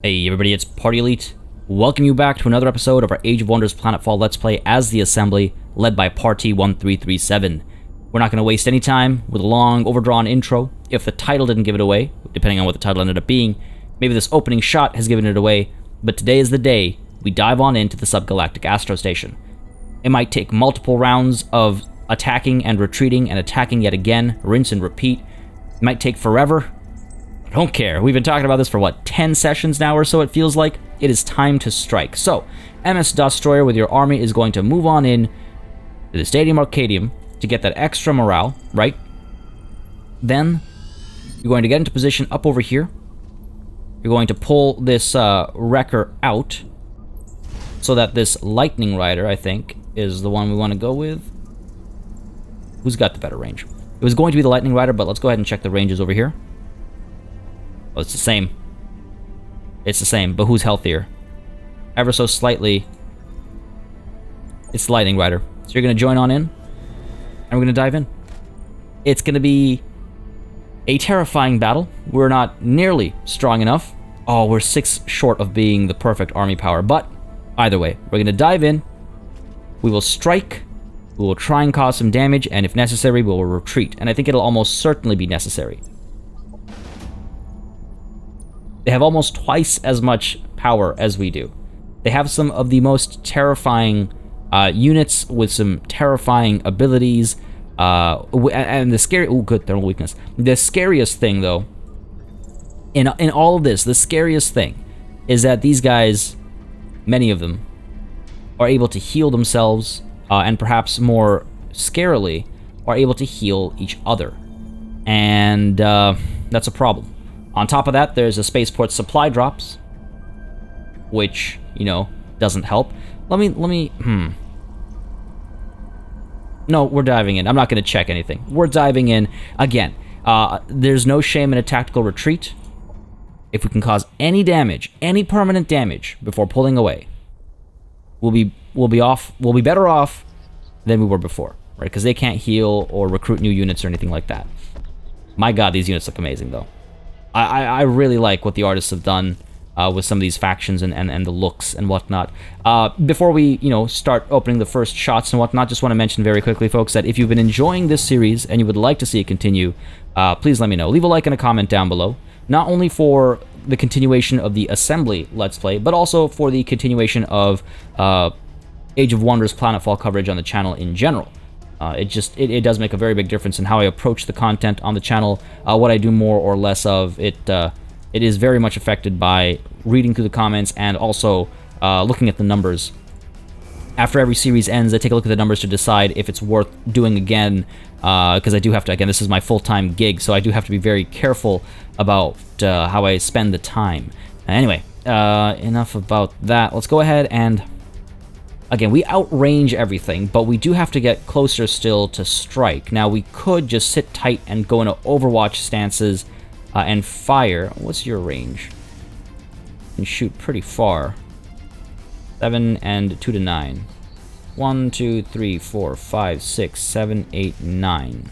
Hey everybody, it's Party Elite. Welcome you back to another episode of our Age of Wonders Planetfall Let's Play as the Assembly, led by Party 1337. We're not going to waste any time with a long, overdrawn intro. If the title didn't give it away, depending on what the title ended up being, maybe this opening shot has given it away, but today is the day we dive on into the subgalactic ASTRO-STATION. It might take multiple rounds of attacking and retreating and attacking yet again, rinse and repeat. It might take forever. I don't care. We've been talking about this for, what, 10 sessions now or so it feels like? It is time to strike. So, MS Destroyer with your army is going to move on in to the Stadium Arcadium to get that extra morale, right? Then, you're going to get into position up over here. You're going to pull this Wrecker out so that this Lightning Rider, I think, is the one we want to go with. Who's got the better range? It was going to be the Lightning Rider, but let's go ahead and check the ranges over here. Oh, it's the same. It's the same, but who's healthier? Ever so slightly. It's the Lightning Rider. So you're going to join on in, and we're going to dive in. It's going to be a terrifying battle. We're not nearly strong enough. Oh, we're 6 short of being the perfect army power. But either way, we're going to dive in. We will strike. We will try and cause some damage, and if necessary, we will retreat. And I think it'll almost certainly be necessary. They have almost twice as much power as we do. They have some of the most terrifying units with some terrifying abilities. And the scary... Oh, good, thermal weakness. The scariest thing, though, in all of this, the scariest thing is that these guys, many of them, are able to heal themselves, and perhaps more scarily, are able to heal each other. And that's a problem. On top of that, there's a spaceport supply drops, which, you know, doesn't help. Let me, No, we're diving in. I'm not going to check anything. We're diving in. Again, there's no shame in a tactical retreat. If we can cause any damage, any permanent damage, before pulling away, we'll be better off than we were before, right? Because they can't heal or recruit new units or anything like that. My God, these units look amazing, though. I really like what the artists have done with some of these factions and the looks and whatnot. Before we, start opening the first shots and whatnot, just want to mention very quickly, folks, that if you've been enjoying this series and you would like to see it continue, please let me know. Leave a like and a comment down below, not only for the continuation of the Assembly Let's Play, but also for the continuation of Age of Wonders Planetfall coverage on the channel in general. It does make a very big difference in how I approach the content on the channel, what I do more or less of. It is very much affected by reading through the comments and also looking at the numbers. After every series ends, I take a look at the numbers to decide if it's worth doing again, because I do have to, again, this is my full-time gig, so I do have to be very careful about how I spend the time. Anyway, enough about that. Let's go ahead and... Again, we outrange everything, but we do have to get closer still to strike. Now, we could just sit tight and go into Overwatch stances and fire. What's your range? You can shoot pretty far. 7 and 2 to 9. 1, 2, 3, 4, 5, 6, 7, 8, 9.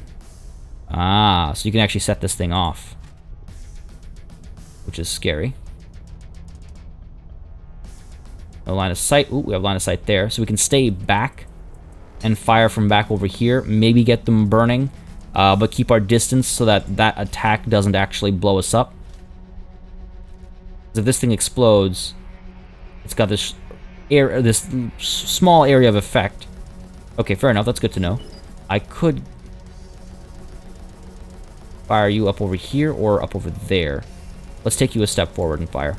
Ah, so you can actually set this thing off, which is scary. No line of sight. Ooh, we have line of sight there. So we can stay back and fire from back over here. Maybe get them burning, but keep our distance so that that attack doesn't actually blow us up. Because if this thing explodes, it's got this small area of effect. Okay, fair enough. That's good to know. I could fire you up over here or up over there. Let's take you a step forward and fire.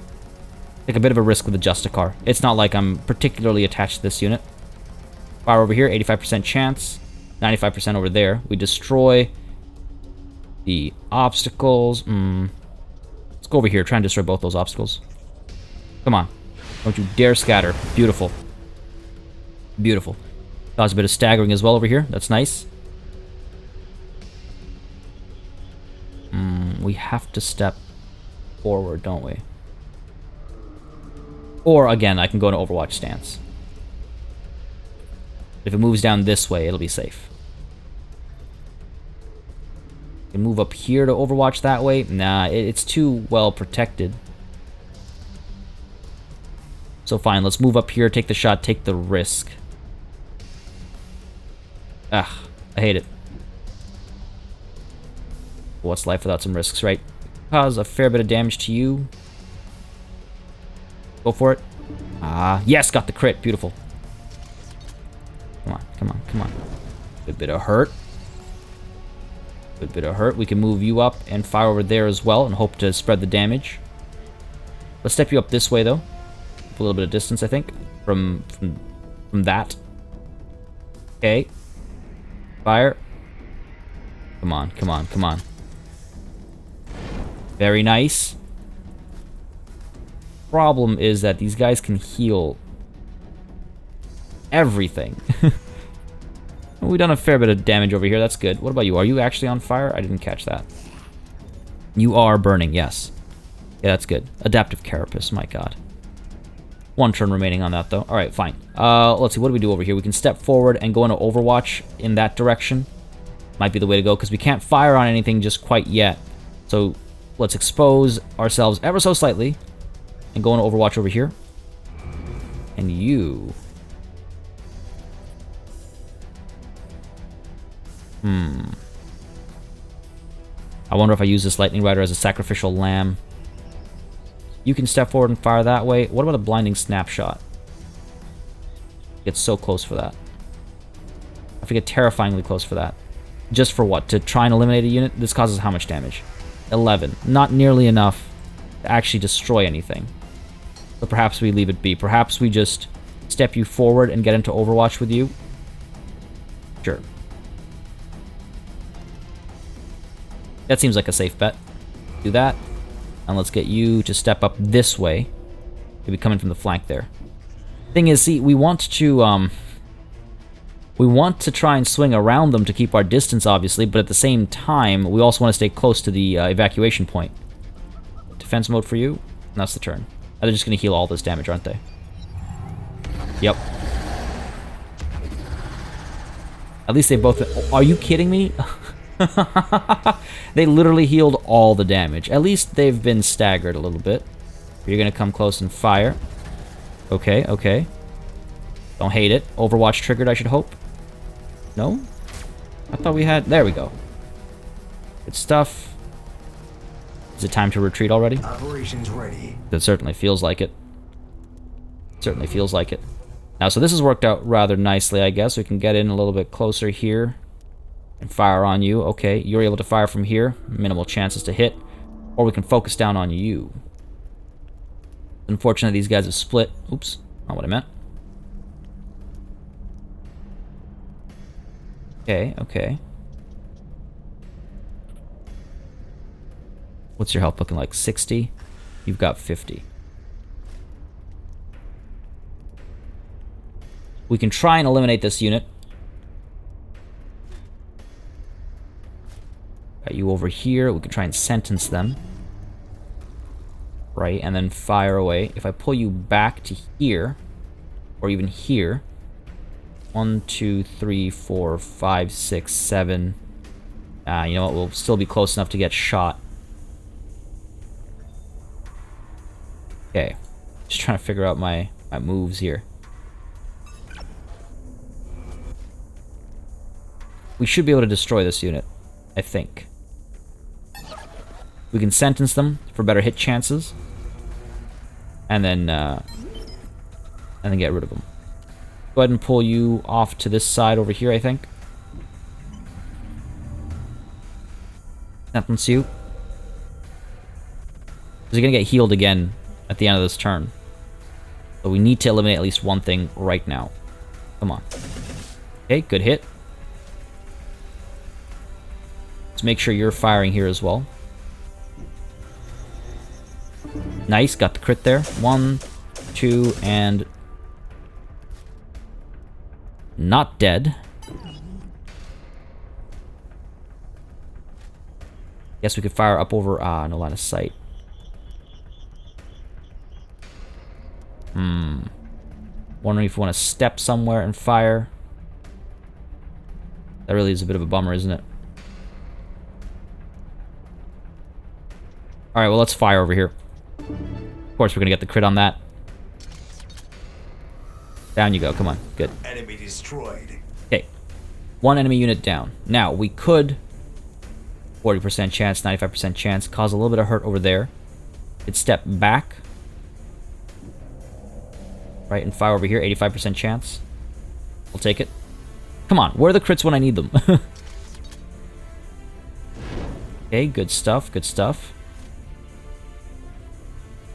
Take a bit of a risk with the Justicar. It's not like I'm particularly attached to this unit. Fire over here, 85% chance. 95% over there. We destroy the obstacles. Let's go over here, try and destroy both those obstacles. Come on. Don't you dare scatter. Beautiful. Beautiful. Cause a bit of staggering as well over here. That's nice. We have to step forward, don't we? Or, again, I can go into Overwatch stance. If it moves down this way, it'll be safe. Can move up here to Overwatch that way. Nah, it's too well protected. So fine, let's move up here, take the shot, take the risk. Ugh, I hate it. What's life without some risks, right? Cause a fair bit of damage to you. Go for it. Ah, yes, got the crit. Beautiful. Come on, come on, come on. Good bit of hurt. Good bit of hurt. We can move you up and fire over there as well and hope to spread the damage. Let's step you up this way, though. A little bit of distance, I think, from that. Okay. Fire. Come on, come on, come on. Very nice. Problem is that these guys can heal everything. We've done a fair bit of damage over here. That's good. What about you? Are you actually on fire? I didn't catch that. You are burning, yes. Yeah, that's good. Adaptive Carapace, my god. 1 turn remaining on that, though. Alright, fine. Let's see, what do we do over here? We can step forward and go into Overwatch in that direction. Might be the way to go, because we can't fire on anything just quite yet. So, let's expose ourselves ever so slightly and go into Overwatch over here. And you... I wonder if I use this Lightning Rider as a sacrificial lamb. You can step forward and fire that way. What about a blinding snapshot? Get so close for that. I have to get terrifyingly close for that. Just for what? To try and eliminate a unit? This causes how much damage? 11. Not nearly enough to actually destroy anything. So perhaps we leave it be. Perhaps we just step you forward and get into Overwatch with you. Sure. That seems like a safe bet. Do that. And let's get you to step up this way. You'll be coming from the flank there. Thing is, see, we want to try and swing around them to keep our distance, obviously, but at the same time, we also want to stay close to the evacuation point. Defense mode for you, and that's the turn. They're just going to heal all this damage, aren't they? Yep. At least they both... Are you kidding me? They literally healed all the damage. At least they've been staggered a little bit. You're going to come close and fire. Okay, okay. Don't hate it. Overwatch triggered, I should hope. No? I thought we had... There we go. Good stuff. Is it time to retreat already? Operations ready. It certainly feels like it. Certainly feels like it. Now, so this has worked out rather nicely, I guess. We can get in a little bit closer here and fire on you. Okay, you're able to fire from here. Minimal chances to hit. Or we can focus down on you. Unfortunately, these guys have split. Oops, not what I meant. Okay, okay. What's your health looking like? 60? You've got 50. We can try and eliminate this unit. Got you over here. We can try and sentence them. Right, and then fire away. If I pull you back to here, or even here, 1, 2, 3, 4, 5, 6, 7. You know what? We'll still be close enough to get shot. Okay, just trying to figure out my moves here. We should be able to destroy this unit, I think. We can sentence them for better hit chances, and then get rid of them. Go ahead and pull you off to this side over here, I think. Sentence you. Because you're gonna get healed again at the end of this turn. But we need to eliminate at least one thing right now. Come on. Okay, good hit. Let's make sure you're firing here as well. Nice, got the crit there. 1, 2, and... not dead. Guess we could fire up over... no line of sight. Wondering if we want to step somewhere and fire. That really is a bit of a bummer, isn't it? Alright, well, let's fire over here. Of course, we're going to get the crit on that. Down you go. Come on. Good. Enemy destroyed. Okay. One enemy unit down. Now, we could... 40% chance, 95% chance. Cause a little bit of hurt over there. Could step back. Right, and fire over here. 85% chance. We'll take it. Come on. Where are the crits when I need them? Okay, good stuff. Good stuff.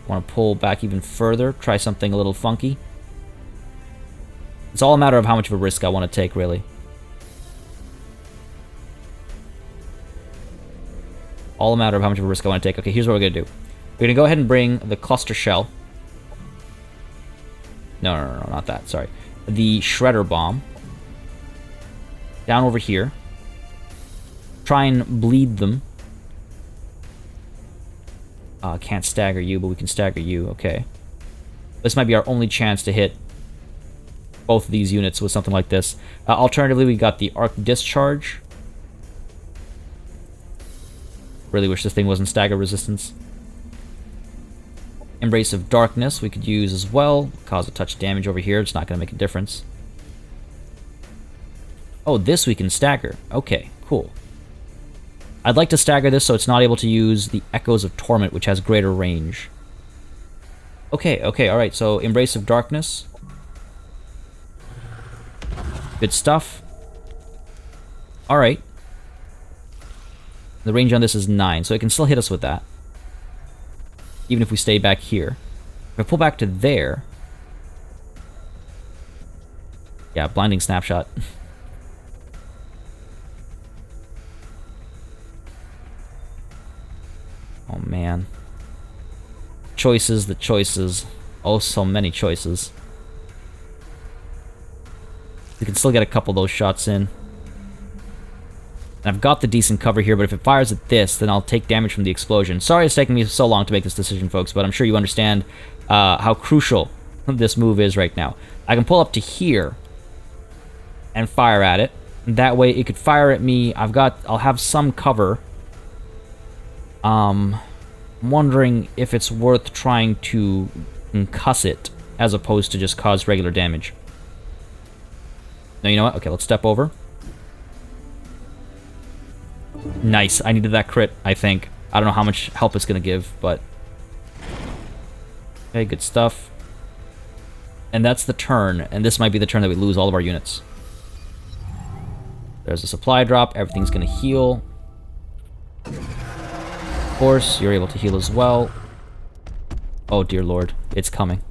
Want to pull back even further. Try something a little funky. It's all a matter of how much of a risk I want to take, really. All a matter of how much of a risk I want to take. Okay, here's what we're going to do. We're going to go ahead and bring the cluster shell. No, not that. Sorry. The shredder bomb. Down over here. Try and bleed them. Can't stagger you, but we can stagger you. Okay. This might be our only chance to hit both of these units with something like this. Alternatively, we got the arc discharge. Really wish this thing wasn't stagger resistance. Embrace of Darkness we could use as well. Cause a touch damage over here. It's not going to make a difference. Oh, this we can stagger. Okay, cool. I'd like to stagger this so it's not able to use the Echoes of Torment, which has greater range. Okay, alright, so Embrace of Darkness. Good stuff. Alright. The range on this is 9, so it can still hit us with that. Even if we stay back here. If I pull back to there... Yeah, Blinding Snapshot. Oh, man. Choices, the choices. Oh, so many choices. We can still get a couple of those shots in. And I've got the decent cover here, but if it fires at this, then I'll take damage from the explosion. Sorry it's taking me so long to make this decision, folks, but I'm sure you understand how crucial this move is right now. I can pull up to here and fire at it. That way it could fire at me. I'll have some cover. I'm wondering if it's worth trying to concuss it as opposed to just cause regular damage. No, you know what? Okay, let's step over. Nice. I needed that crit, I think. I don't know how much help it's going to give, but... Okay, good stuff. And that's the turn, and this might be the turn that we lose all of our units. There's a supply drop. Everything's going to heal. Of course, you're able to heal as well. Oh, dear lord. It's coming.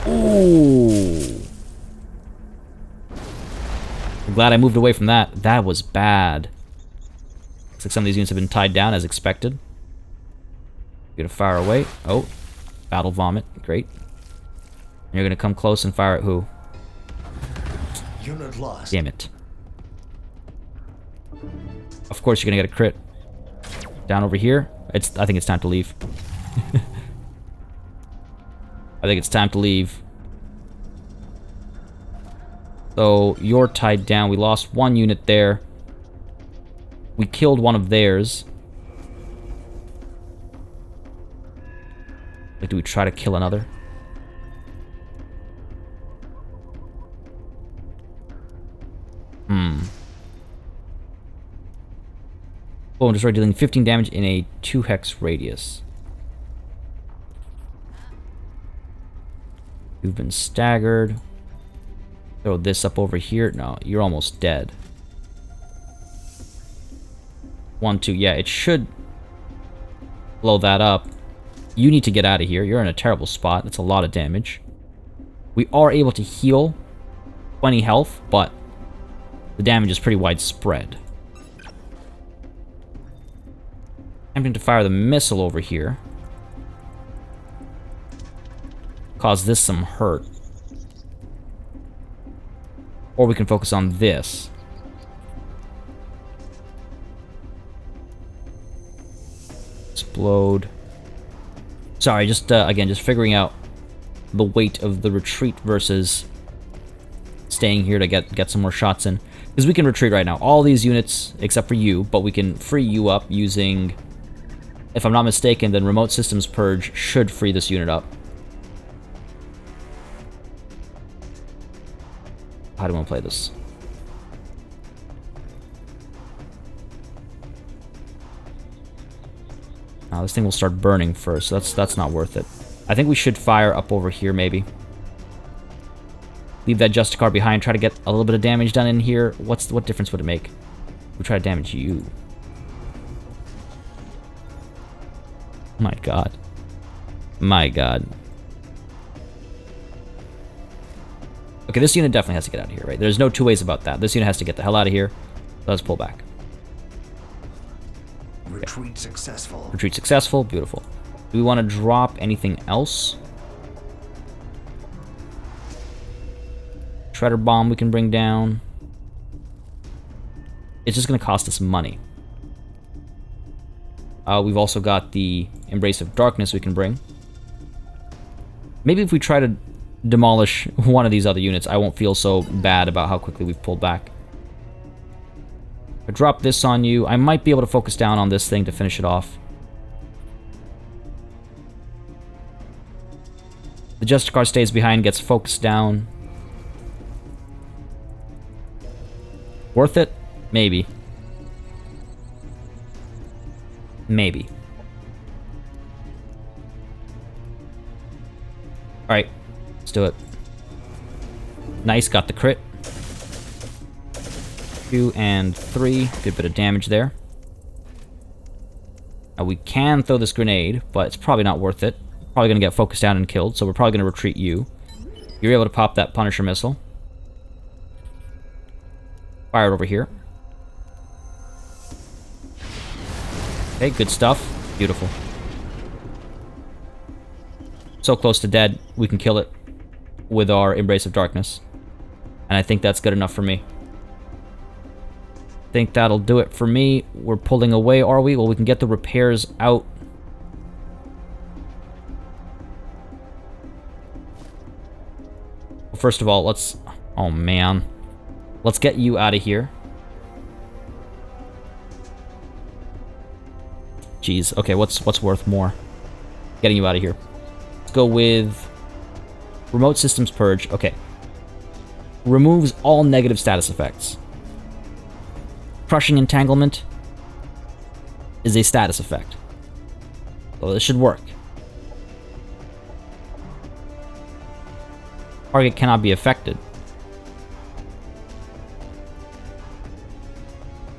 Ooh. I'm glad I moved away from that. That was bad. Looks like some of these units have been tied down as expected. You're gonna fire away. Oh. Battle Vomit. Great. And you're gonna come close and fire at who? Unit lost. Damn it. Of course you're gonna get a crit. Down over here. I think it's time to leave. I think it's time to leave. So, you're tied down. We lost one unit there. We killed one of theirs. Like, do we try to kill another? Oh, I'm just dealing 15 damage in a 2-hex radius. You've been staggered. Throw this up over here. No, you're almost dead. 1, 2. Yeah, it should blow that up. You need to get out of here. You're in a terrible spot. That's a lot of damage. We are able to heal 20 health, but the damage is pretty widespread. Attempting to fire the missile over here. Cause this some hurt. Or we can focus on this. Explode. Sorry, just again, just figuring out the weight of the retreat versus staying here to get some more shots in. Because we can retreat right now. All these units, except for you, but we can free you up using... If I'm not mistaken, then Remote Systems Purge should free this unit up. How do we want to play this? Now this thing will start burning first, so that's not worth it. I think we should fire up over here, maybe. Leave that Justicar behind, try to get a little bit of damage done in here. What difference would it make? We try to damage you. My god. My god. Okay, this unit definitely has to get out of here, right? There's no two ways about that. This unit has to get the hell out of here. Let's pull back. Retreat successful. Retreat successful. Beautiful. Do we want to drop anything else? Shredder bomb we can bring down. It's just going to cost us money. We've also got the Embrace of Darkness we can bring. Maybe if we try to demolish one of these other units, I won't feel so bad about how quickly we've pulled back. If I drop this on you, I might be able to focus down on this thing to finish it off. The Justicar stays behind, gets focused down. Worth it? Maybe. Maybe. Alright, let's do it. Nice, got the crit. 2 and 3, good bit of damage there. Now we can throw this grenade, but it's probably not worth it. Probably going to get focused down and killed, so we're probably going to retreat you. You're able to pop that Punisher missile. Fire it over here. Okay, good stuff. Beautiful. So close to dead, we can kill it with our Embrace of Darkness. And I think that's good enough for me. I think that'll do it for me. We're pulling away, are we? Well, we can get the repairs out. Well, first of all, let's... Oh, man. Let's get you out of here. Jeez. Okay, what's worth more? Getting you out of here. Let's go with Remote Systems Purge. Okay. Removes all negative status effects. Crushing Entanglement is a status effect. So this should work. Target cannot be affected.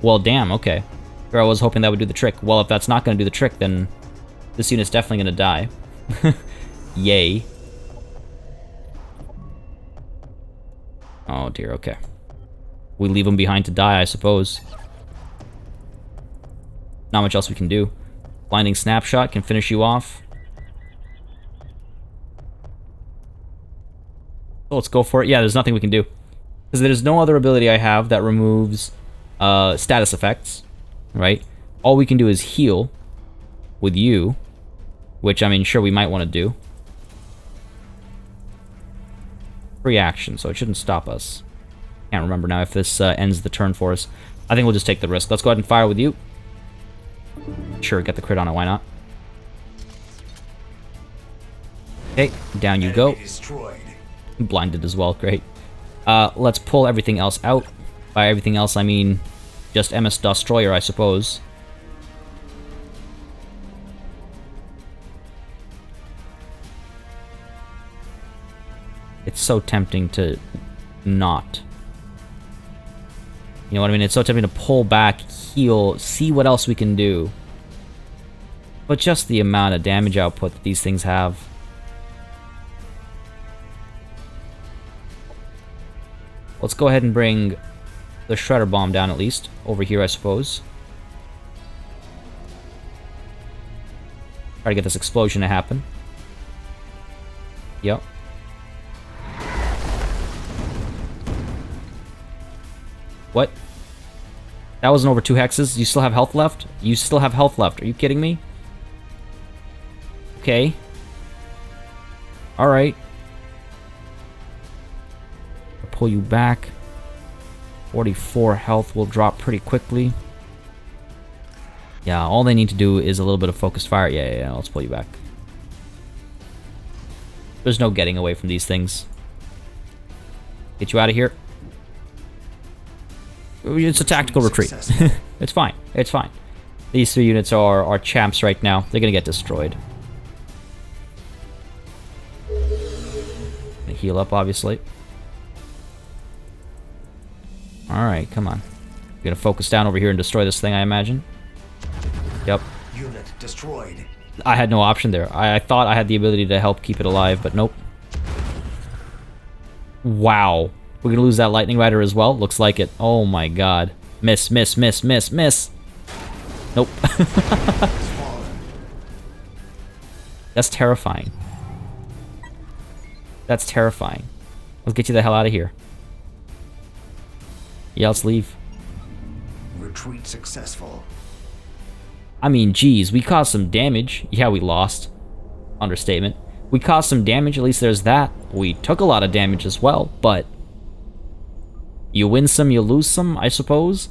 Well, damn, okay. Here I was hoping that would do the trick. Well, if that's not going to do the trick, then this unit's definitely going to die. Yay. Oh dear, okay. We leave him behind to die, I suppose. Not much else we can do. Blinding Snapshot can finish you off. So let's go for it. Yeah, there's nothing we can do. Because there's no other ability I have that removes status effects, right? All we can do is heal with you, which, I mean, sure, we might want to do. Free action, so it shouldn't stop us. Can't remember now if this ends the turn for us. I think we'll just take the risk. Let's go ahead and fire with you. Sure, get the crit on it, why not? Okay, down you go. Blinded as well, great. Let's pull everything else out. By everything else, I mean just MS Destroyer, I suppose. It's so tempting to not. You know what I mean? It's so tempting to pull back, heal, see what else we can do. But just the amount of damage output that these things have. Let's go ahead and bring the Shredder Bomb down at least. Over here, I suppose. Try to get this explosion to happen. Yep. What? That wasn't over 2 hexes? You still have health left? You still have health left. Are you kidding me? Okay. Alright. I'll pull you back. 44 health will drop pretty quickly. Yeah, all they need to do is a little bit of focused fire. Yeah, let's pull you back. There's no getting away from these things. Get you out of here. It's a tactical retreat. It's fine. It's fine. These 3 units are champs right now. They're going to get destroyed. Gonna heal up, obviously. Alright, come on. You're going to focus down over here and destroy this thing, I imagine. Yep. Unit destroyed. I had no option there. I thought I had the ability to help keep it alive, but nope. Wow. We're going to lose that Lightning Rider as well? Looks like it. Oh my god. Miss, miss, miss, miss, miss. Nope. That's terrifying. That's terrifying. Let's get you the hell out of here. Yeah, let's leave. Retreat successful. I mean, geez, we caused some damage. Yeah, we lost. Understatement. We caused some damage, at least there's that. We took a lot of damage as well, but... you win some, you lose some, I suppose?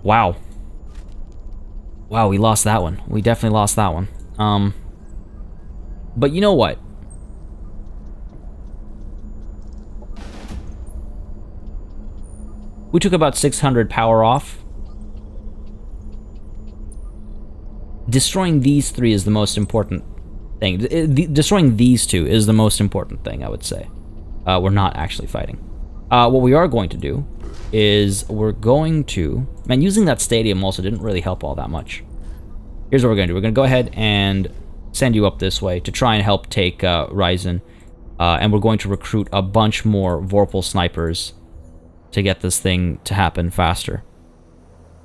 Wow. Wow, we lost that one. We definitely lost that one. But you know what? We took about 600 power off. Destroying these 3 is the most important thing. Destroying these 2 is the most important thing, I would say. We're not actually fighting. What we are going to do is we're going to... man, using that stadium also didn't really help all that much. Here's what we're going to do. We're going to go ahead and send you up this way to try and help take Ryzen. And we're going to recruit a bunch more Vorpal snipers to get this thing to happen faster.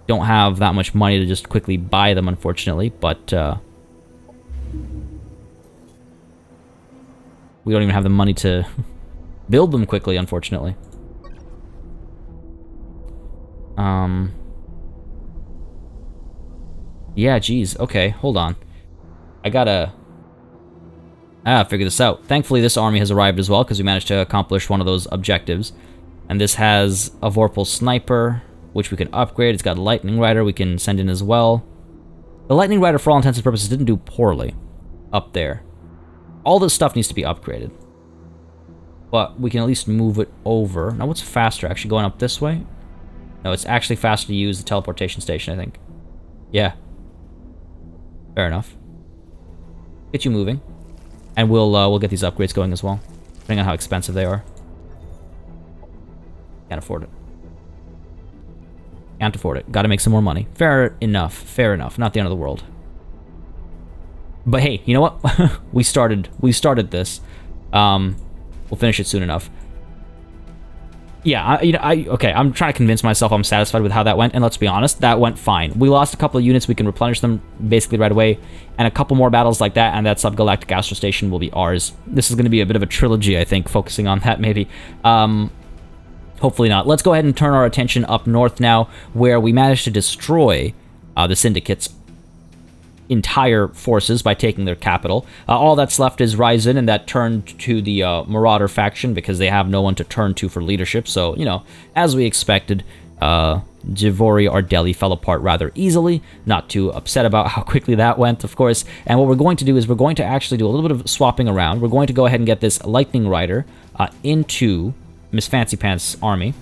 Don't have that much money to just quickly buy them, unfortunately, but we don't even have the money to build them quickly, unfortunately. Yeah, geez. Okay, hold on. I gotta... figure this out. Thankfully, this army has arrived as well, because we managed to accomplish one of those objectives. And this has a Vorpal Sniper, which we can upgrade. It's got a Lightning Rider we can send in as well. The Lightning Rider, for all intents and purposes, didn't do poorly up there. All this stuff needs to be upgraded. But we can at least move it over. Now, what's faster? Actually going up this way? No, it's actually faster to use the teleportation station, I think. Yeah. Fair enough. Get you moving. And we'll get these upgrades going as well, depending on how expensive they are. Can't afford it. Can't afford it. Gotta make some more money. Fair enough. Fair enough. Not the end of the world. But hey, you know what? we started this. We'll finish it soon enough. Yeah, okay, I'm trying to convince myself I'm satisfied with how that went, and let's be honest, that went fine. We lost a couple of units, we can replenish them basically right away, and a couple more battles like that, and that subgalactic astro-station will be ours. This is going to be a bit of a trilogy, I think, focusing on that, maybe. Hopefully not. Let's go ahead and turn our attention up north now, where we managed to destroy the Syndicate's entire forces by taking their capital. All that's left is Ryzen, and that turned to the Marauder faction because they have no one to turn to for leadership. So, you know, as we expected, Javori Ardeli fell apart rather easily. Not too upset about how quickly that went, of course. And what we're going to do is we're going to actually do a little bit of swapping around. We're going to go ahead and get this Lightning Rider into Miss Fancy Pants' army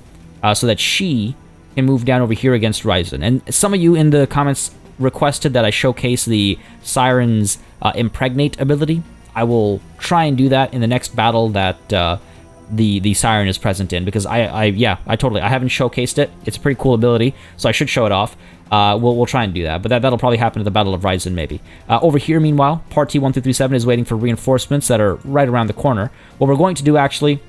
so that she can move down over here against Ryzen. And some of you in the comments requested that I showcase the Siren's Impregnate ability. I will try and do that in the next battle that the Siren is present in, because I haven't showcased it. It's a pretty cool ability, so I should show it off. We'll try and do that, but that'll probably happen at the Battle of Ryzen, maybe. Over here, meanwhile, Party 1337 is waiting for reinforcements that are right around the corner. What we're going to do, actually,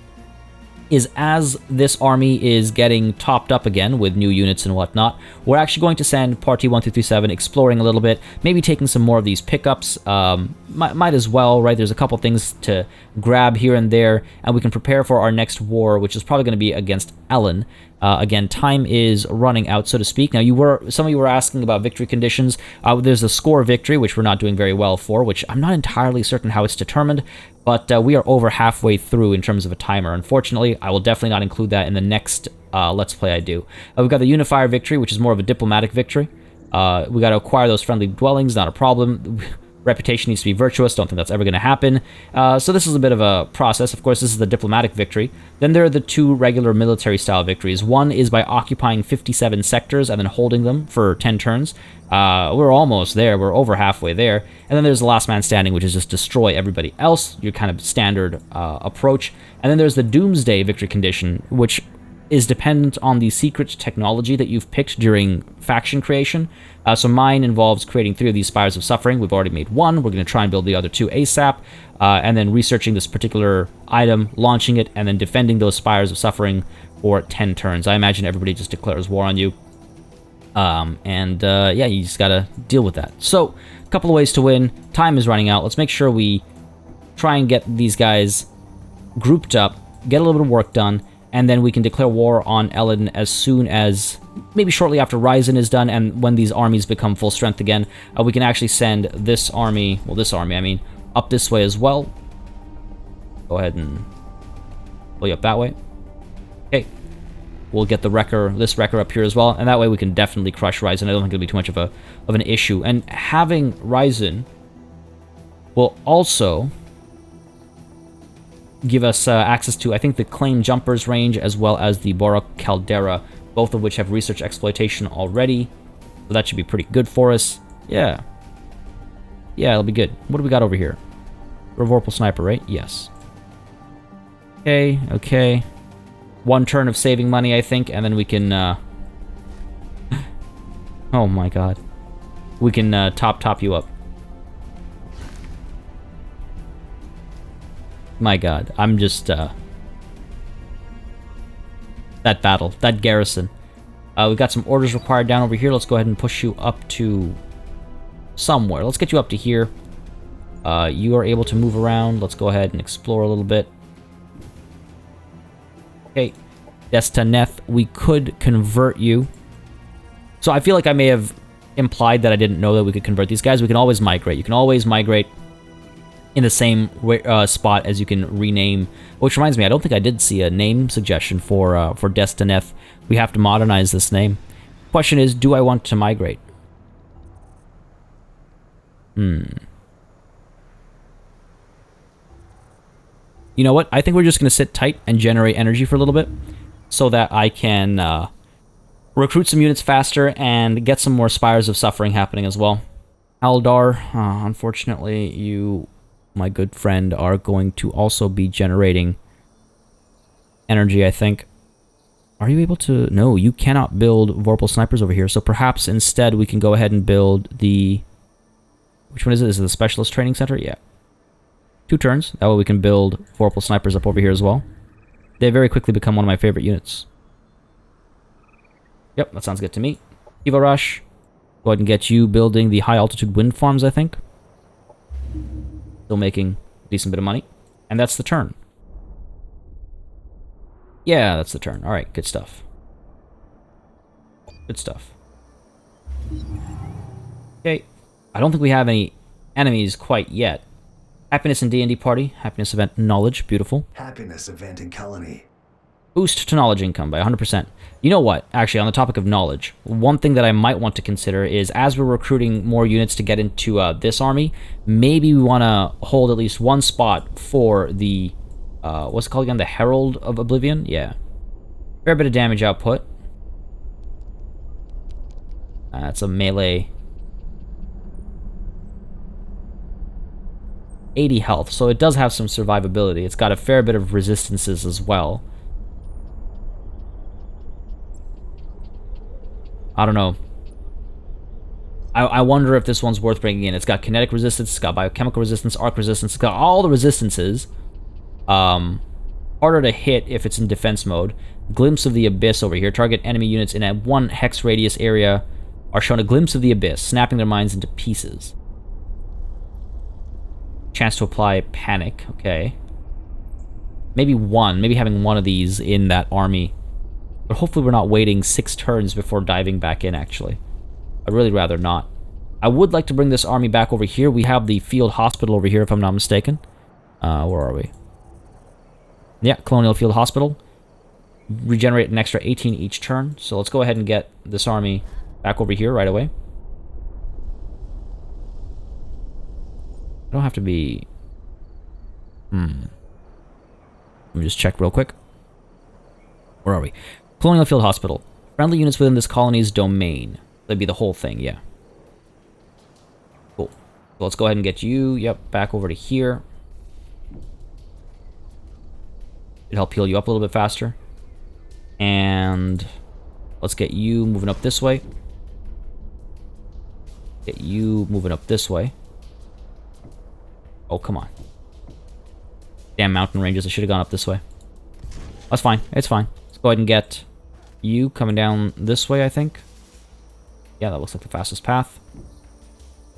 is as this army is getting topped up again with new units and whatnot, we're actually going to send Party 1337 exploring a little bit, maybe taking some more of these pickups. Might as well, right? There's a couple things to grab here and there, and we can prepare for our next war, which is probably going to be against Ellen. Again, time is running out, so to speak. Now, some of you were asking about victory conditions. There's a score victory, which we're not doing very well for, which I'm not entirely certain how it's determined, but we are over halfway through in terms of a timer. Unfortunately, I will definitely not include that in the next Let's Play I do. We've got the Unifier victory, which is more of a diplomatic victory. We got to acquire those friendly dwellings, not a problem. Reputation needs to be virtuous. Don't think that's ever going to happen. So this is a bit of a process. Of course, this is the diplomatic victory. Then there are the 2 regular military-style victories. One is by occupying 57 sectors and then holding them for 10 turns. We're almost there. We're over halfway there. And then there's the last man standing, which is just destroy everybody else, your kind of standard approach. And then there's the Doomsday victory condition, which is dependent on the secret technology that you've picked during faction creation. So mine involves creating 3 of these Spires of Suffering. We've already made 1. We're going to try and build the other 2 ASAP, and then researching this particular item, launching it, and then defending those Spires of Suffering for 10 turns. I imagine everybody just declares war on you. Yeah, you just gotta deal with that. So, a couple of ways to win. Time is running out. Let's make sure we try and get these guys grouped up, get a little bit of work done, and then we can declare war on Ellen as soon as, maybe shortly after Ryzen is done, and when these armies become full strength again, we can actually send this army, well, this army, I mean, up this way as well. Go ahead and pull you up that way. Okay. We'll get the Wrecker, this Wrecker up here as well, and that way we can definitely crush Ryzen. I don't think it'll be too much of an issue. And having Ryzen will also give us access to, I think, the Claim Jumpers range as well as the Bora Caldera, both of which have research exploitation already. So that should be pretty good for us. Yeah. Yeah, it'll be good. What do we got over here? Vorpal Sniper, right? Yes. Okay, okay. 1 turn of saving money, I think, and then we can, oh my god. We can, top you up. My god, I'm just, that battle, that garrison. We've got some orders required down over here. Let's go ahead and push you up to somewhere. Let's get you up to here. You are able to move around. Let's go ahead and explore a little bit. Okay, Destaneth, we could convert you. So I feel like I may have implied that I didn't know that we could convert these guys. We can always migrate. You can always migrate in the same spot as you can rename. Which reminds me, I don't think I did see a name suggestion for Destaneth. We have to modernize this name. Question is, do I want to migrate? You know what? I think we're just going to sit tight and generate energy for a little bit so that I can recruit some units faster and get some more Spires of Suffering happening as well. Aldar, unfortunately, you, my good friend, are going to also be generating energy, I think. Are you able to... No, you cannot build Vorpal Snipers over here, so perhaps instead we can go ahead and build the... Which one is it? Is it the Specialist Training Center? Yeah. 2 turns. That way we can build Vorpal Snipers up over here as well. They very quickly become one of my favorite units. Yep, that sounds good to me. Eva Rush. Go ahead and get you building the high-altitude wind farms, I think. Still making a decent bit of money. And that's the turn. Yeah, that's the turn. Alright, good stuff. Good stuff. Okay. I don't think we have any enemies quite yet. Happiness and D&D party. Happiness event knowledge. Beautiful. Happiness event in colony. Boost to knowledge income by 100%. You know what? Actually, on the topic of knowledge, one thing that I might want to consider is as we're recruiting more units to get into this army, maybe we want to hold at least 1 spot for the, what's it called again? The Herald of Oblivion? Yeah. Fair bit of damage output. That's a melee. 80 health, so it does have some survivability. It's got a fair bit of resistances as well. I don't know. I wonder if this one's worth bringing in. It's got kinetic resistance, it's got biochemical resistance, arc resistance, it's got all the resistances. Harder to hit if it's in defense mode. Glimpse of the Abyss over here. Target enemy units in a 1 hex radius area are shown a glimpse of the Abyss, snapping their minds into pieces. Chance to apply panic. Okay. Maybe having 1 of these in that army. But hopefully we're not waiting 6 turns before diving back in, actually. I'd really rather not. I would like to bring this army back over here. We have the field hospital over here, if I'm not mistaken. Where are we? Yeah, Colonial Field Hospital. Regenerate an extra 18 each turn. So let's go ahead and get this army back over here right away. I don't have to be... Let me just check real quick. Where are we? Colonial Field Hospital. Friendly units within this colony's domain. That'd be the whole thing, yeah. Cool. So let's go ahead and get you, yep, back over to here. It'll help heal you up a little bit faster. And let's get you moving up this way. Get you moving up this way. Oh, come on. Damn mountain ranges, I should have gone up this way. That's fine, it's fine. Let's go ahead and get you coming down this way, I think. Yeah, that looks like the fastest path. Go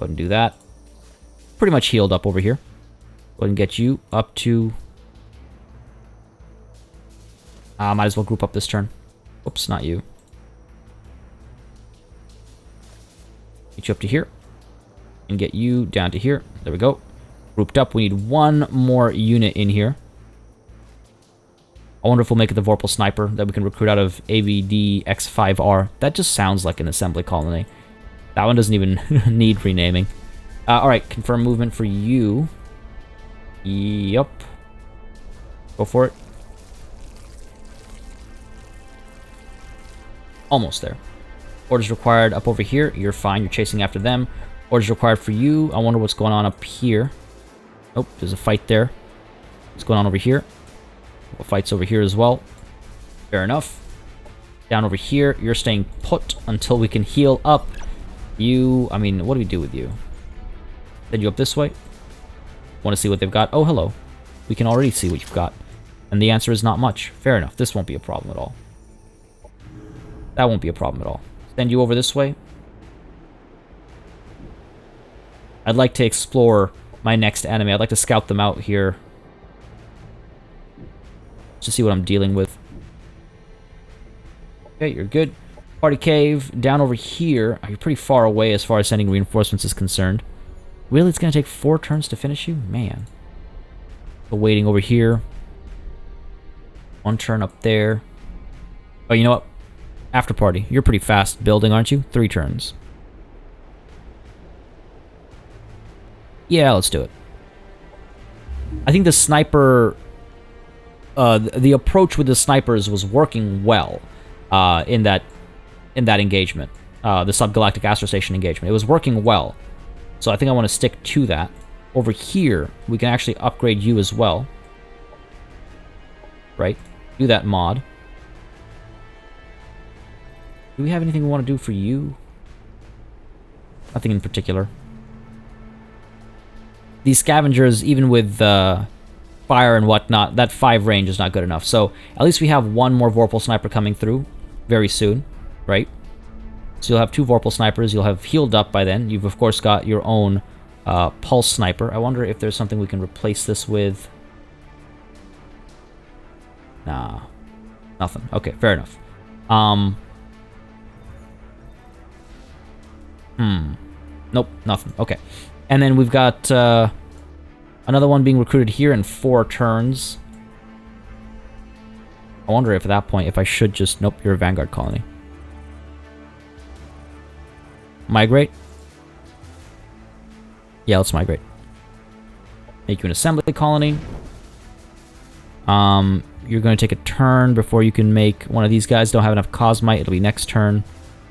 ahead and do that. Pretty much healed up over here. Go ahead and get you up to... might as well group up this turn. Oops, not you. Get you up to here. And get you down to here. There we go. Grouped up. We need one more unit in here. I wonder if we'll make it the Vorpal Sniper that we can recruit out of AVD X5R. That just sounds like an assembly colony. That one doesn't even need renaming. Alright, confirm movement for you. Yup. Go for it. Almost there. Orders required up over here. You're fine. You're chasing after them. Orders required for you. I wonder what's going on up here. Oh, there's a fight there. What's going on over here? Well, fights over here as well. Fair enough. Down over here. You're staying put until we can heal up. You... I mean, what do we do with you? Send you up this way. Want to see what they've got? Oh, hello. We can already see what you've got. And the answer is not much. Fair enough. This won't be a problem at all. That won't be a problem at all. Send you over this way. I'd like to explore my next enemy. I'd like to scout them out here. Just to see what I'm dealing with. Okay, you're good. Party cave. Down over here. You're pretty far away as far as sending reinforcements is concerned. Really? It's going to take 4 turns to finish you? Man. So waiting over here. 1 turn up there. Oh, you know what? After party. You're pretty fast building, aren't you? 3 turns. Yeah, let's do it. I think the sniper... the approach with the snipers was working well in that engagement. The subgalactic ASTRO-STATION engagement. It was working well. So I think I want to stick to that. Over here, we can actually upgrade you as well. Right? Do that mod. Do we have anything we want to do for you? Nothing in particular. These scavengers, even with fire and whatnot, that 5 range is not good enough. So at least we have 1 more Vorpal Sniper coming through very soon, right? So you'll have 2 Vorpal Snipers. You'll have healed up by then. You've, of course, got your own Pulse Sniper. I wonder if there's something we can replace this with. Nah. Nothing. Okay, fair enough. Nope, nothing. Okay. And then we've got another one being recruited here in 4 turns. I wonder if at that point, if I should just... Nope, you're a Vanguard colony. Migrate? Yeah, let's migrate. Make you an assembly colony. You're going to take a turn before you can make one of these guys. Don't have enough Cosmite. It'll be next turn.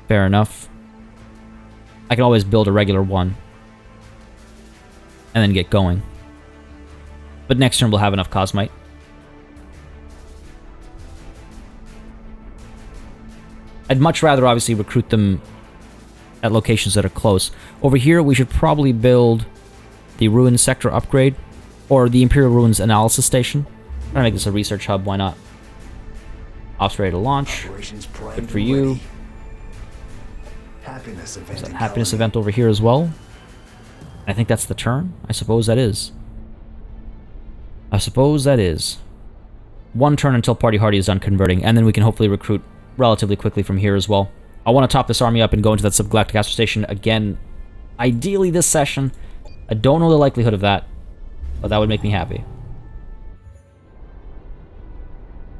Fair enough. I can always build a regular one. And then get going. But next turn we'll have enough Cosmite. I'd much rather obviously recruit them at locations that are close. Over here we should probably build the Ruins Sector upgrade. Or the Imperial Ruins Analysis Station. I'm trying to make this a research hub, why not? Ops ready to launch. Good for you. Happiness event. There's a happiness event over here as well. I think that's the turn. I suppose that is. I suppose that is. 1 turn until Party Hardy is done converting, and then we can hopefully recruit relatively quickly from here as well. I want to top this army up and go into that subgalactic Astro Station again. Ideally this session. I don't know the likelihood of that, but that would make me happy.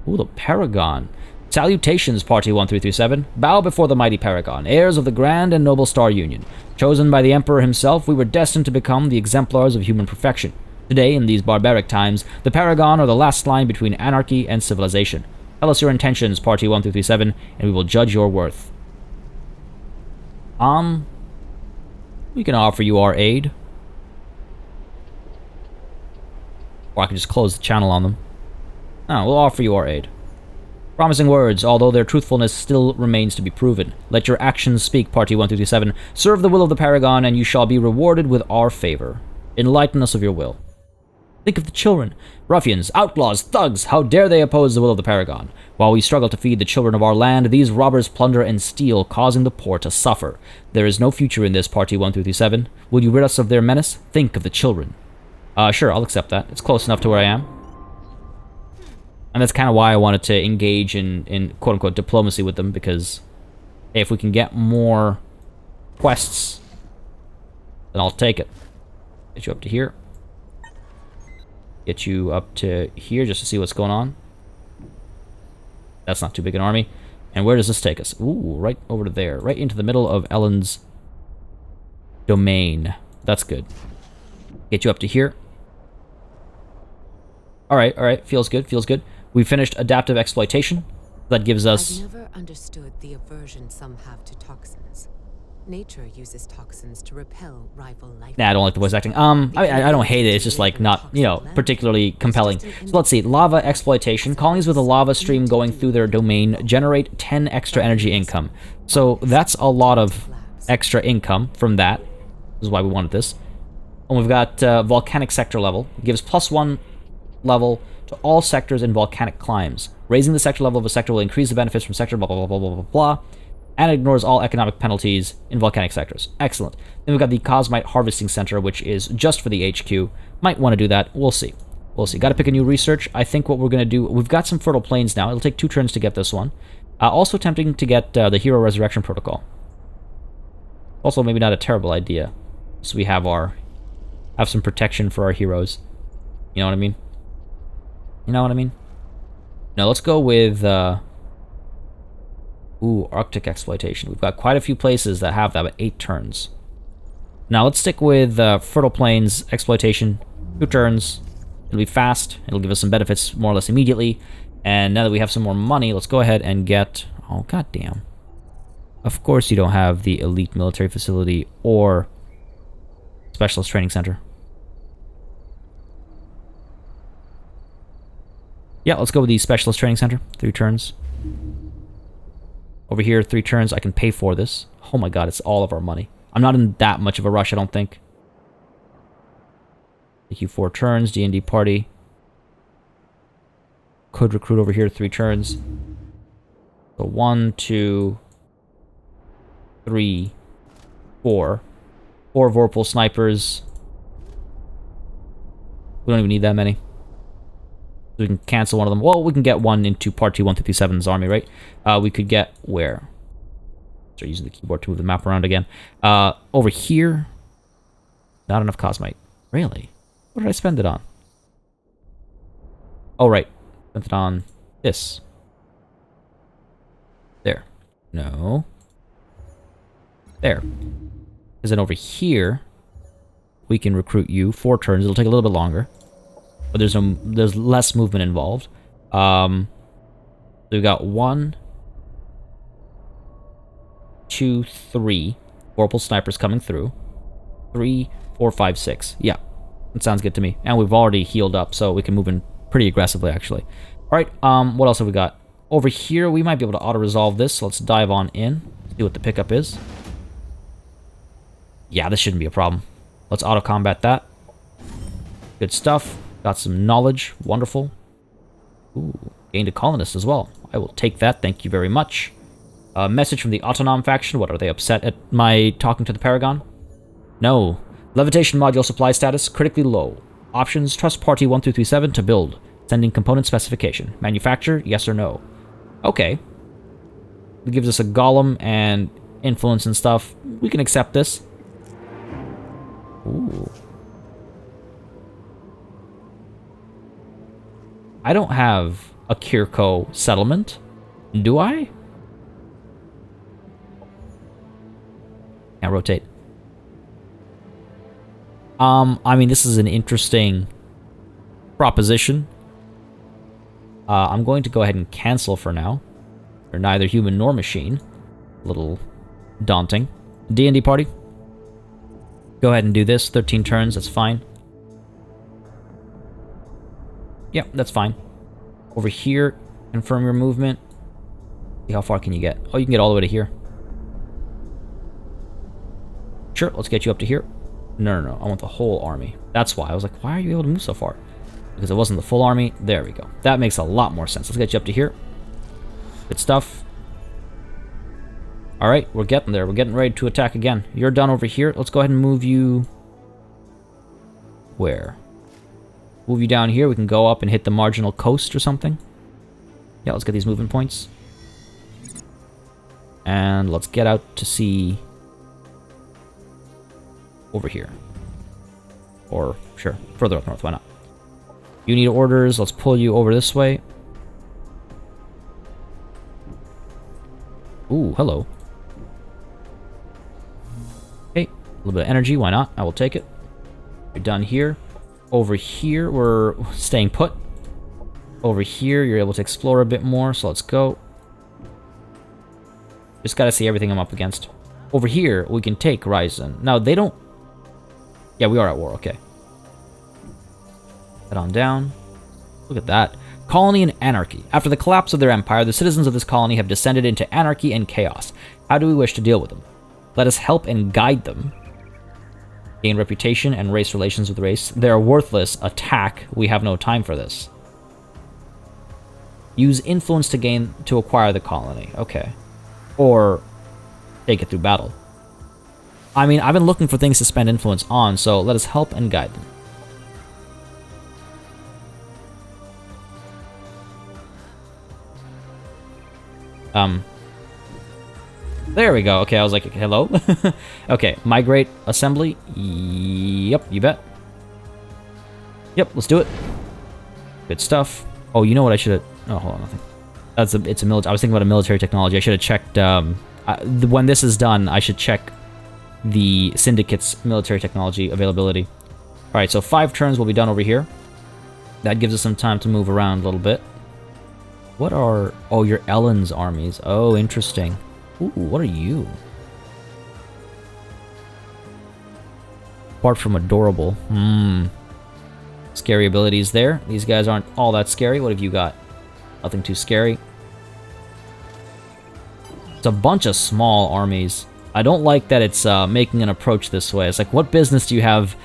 Ooh, the Paragon. Salutations, Party 1337. Bow before the mighty Paragon, heirs of the grand and noble Star Union. Chosen by the Emperor himself, we were destined to become the exemplars of human perfection. Today, in these barbaric times, the Paragon are the last line between anarchy and civilization. Tell us your intentions, Party 1337, and we will judge your worth. We can offer you our aid. Or I can just close the channel on them. No, we'll offer you our aid. Promising words, although their truthfulness still remains to be proven. Let your actions speak, Party 1237. Serve the will of the Paragon, and you shall be rewarded with our favor. Enlighten us of your will. Think of the children. Ruffians, outlaws, thugs, how dare they oppose the will of the Paragon? While we struggle to feed the children of our land, these robbers plunder and steal, causing the poor to suffer. There is no future in this, Party 1237. Will you rid us of their menace? Think of the children. Sure, I'll accept that. It's close enough to where I am. And that's kind of why I wanted to engage in quote-unquote diplomacy with them, because hey, if we can get more quests, then I'll take it. Get you up to here. Get you up to here just to see what's going on. That's not too big an army. And where does this take us? Ooh, right over to there. Right into the middle of Ellen's domain. That's good. Get you up to here. Alright. Feels good, feels good. We finished adaptive exploitation. That gives us... I've never understood the aversion some have to toxins. Nature uses toxins to repel rival life. Nah, I don't like the voice acting. I don't hate it. It's just like not, you know, particularly compelling. So let's see. Lava exploitation. Colonies with a lava stream going through their domain generate 10 extra energy income. So that's a lot of extra income from that. This is why we wanted this. And we've got volcanic sector level. It gives +1 level to all sectors in volcanic climbs. Raising the sector level of a sector will increase the benefits from sector blah blah blah blah blah blah blah. And it ignores all economic penalties in volcanic sectors. Excellent. Then we've got the Cosmite Harvesting Center, which is just for the HQ. Might want to do that. We'll see. We'll see. Got to pick a new research. I think what we're going to do... We've got some fertile plains now. It'll take 2 turns to get this one. Also attempting to get the Hero Resurrection Protocol. Also maybe not a terrible idea. So we have some protection for our heroes. You know what I mean? You know what I mean? Now let's go with... Ooh, Arctic exploitation. We've got quite a few places that have that, but 8 turns. Now let's stick with Fertile Plains exploitation. 2 turns. It'll be fast. It'll give us some benefits more or less immediately. And now that we have some more money, let's go ahead and get... Oh, goddamn. Of course you don't have the Elite Military Facility or Specialist Training Center. Yeah, let's go with the Specialist Training Center. 3 turns. Over here, 3 turns. I can pay for this. Oh my god, it's all of our money. I'm not in that much of a rush, I don't think. Take you 4 turns. D&D party. Could recruit over here 3 turns. So 1, 2, 3, 4. 4 Vorpal snipers. We don't even need that many. We can cancel one of them. Well, we can get one into Party 157's army, right? We could get where? Start using the keyboard to move the map around again. Over here. Not enough Cosmite. Really? What did I spend it on? Oh, right. Spent it on this. There. No. There. Because then over here, we can recruit you. 4 turns. It'll take a little bit longer. But there's less movement involved. So we've got 1, 2, 3 Vorpal snipers coming through. 3, 4, 5, 6. Yeah, that sounds good to me. And we've already healed up, so we can move in pretty aggressively, actually. All right, what else have we got? Over here, we might be able to auto-resolve this, so let's dive on in. See what the pickup is. Yeah, this shouldn't be a problem. Let's auto-combat that. Good stuff. Got some knowledge. Wonderful. Ooh, gained a colonist as well. I will take that. Thank you very much. Message from the Autonom faction. What, are they upset at my talking to the Paragon? No. Levitation module supply status critically low. Options, trust Party 1337 to build. Sending component specification. Manufacture, yes or no. Okay. It gives us a golem and influence and stuff. We can accept this. Ooh. I don't have a Kirko settlement. Do I? Can't rotate. I mean, this is an interesting proposition. I'm going to go ahead and cancel for now. They're neither human nor machine. A little daunting. D&D party. Go ahead and do this. 13 turns, that's fine. Yep, that's fine. Over here, confirm your movement. See how far can you get? Oh, you can get all the way to here. Sure, let's get you up to here. No, I want the whole army. That's why. I was like, why are you able to move so far? Because it wasn't the full army. There we go. That makes a lot more sense. Let's get you up to here. Good stuff. Alright, we're getting there. We're getting ready to attack again. You're done over here. Let's go ahead and move you... Where? Move you down here. We can go up and hit the marginal coast or something. Yeah, let's get these movement points. And let's get out to sea... over here. Or, sure, further up north, why not? You need orders, let's pull you over this way. Ooh, hello. Okay, a little bit of energy, why not? I will take it. You're done here. Over here, we're staying put. Over here, you're able to explore a bit more, so let's go. Just gotta see everything I'm up against. Over here, we can take Ryzen. Now, they don't... Yeah, we are at war, okay. Head on down. Look at that. Colony and anarchy. After the collapse of their empire, the citizens of this colony have descended into anarchy and chaos. How do we wish to deal with them? Let us help and guide them. Gain reputation and race relations with race. They are worthless. Attack. We have no time for this. Use influence to acquire the colony. Okay. Or take it through battle. I mean, I've been looking for things to spend influence on, so let us help and guide them. There we go. Okay, I was like, hello? Okay, migrate assembly. Yep, you bet. Yep, let's do it. Good stuff. Oh, you know what I should have... Oh, hold on, nothing. It's a military... I was thinking about a military technology. I should have checked... when this is done, I should check the Syndicate's military technology availability. Alright, so 5 turns will be done over here. That gives us some time to move around a little bit. What are... Oh, your Ellen's armies. Oh, interesting. Ooh, what are you? Apart from adorable. Scary abilities there. These guys aren't all that scary. What have you got? Nothing too scary. It's a bunch of small armies. I don't like that it's making an approach this way. It's like, what business do you have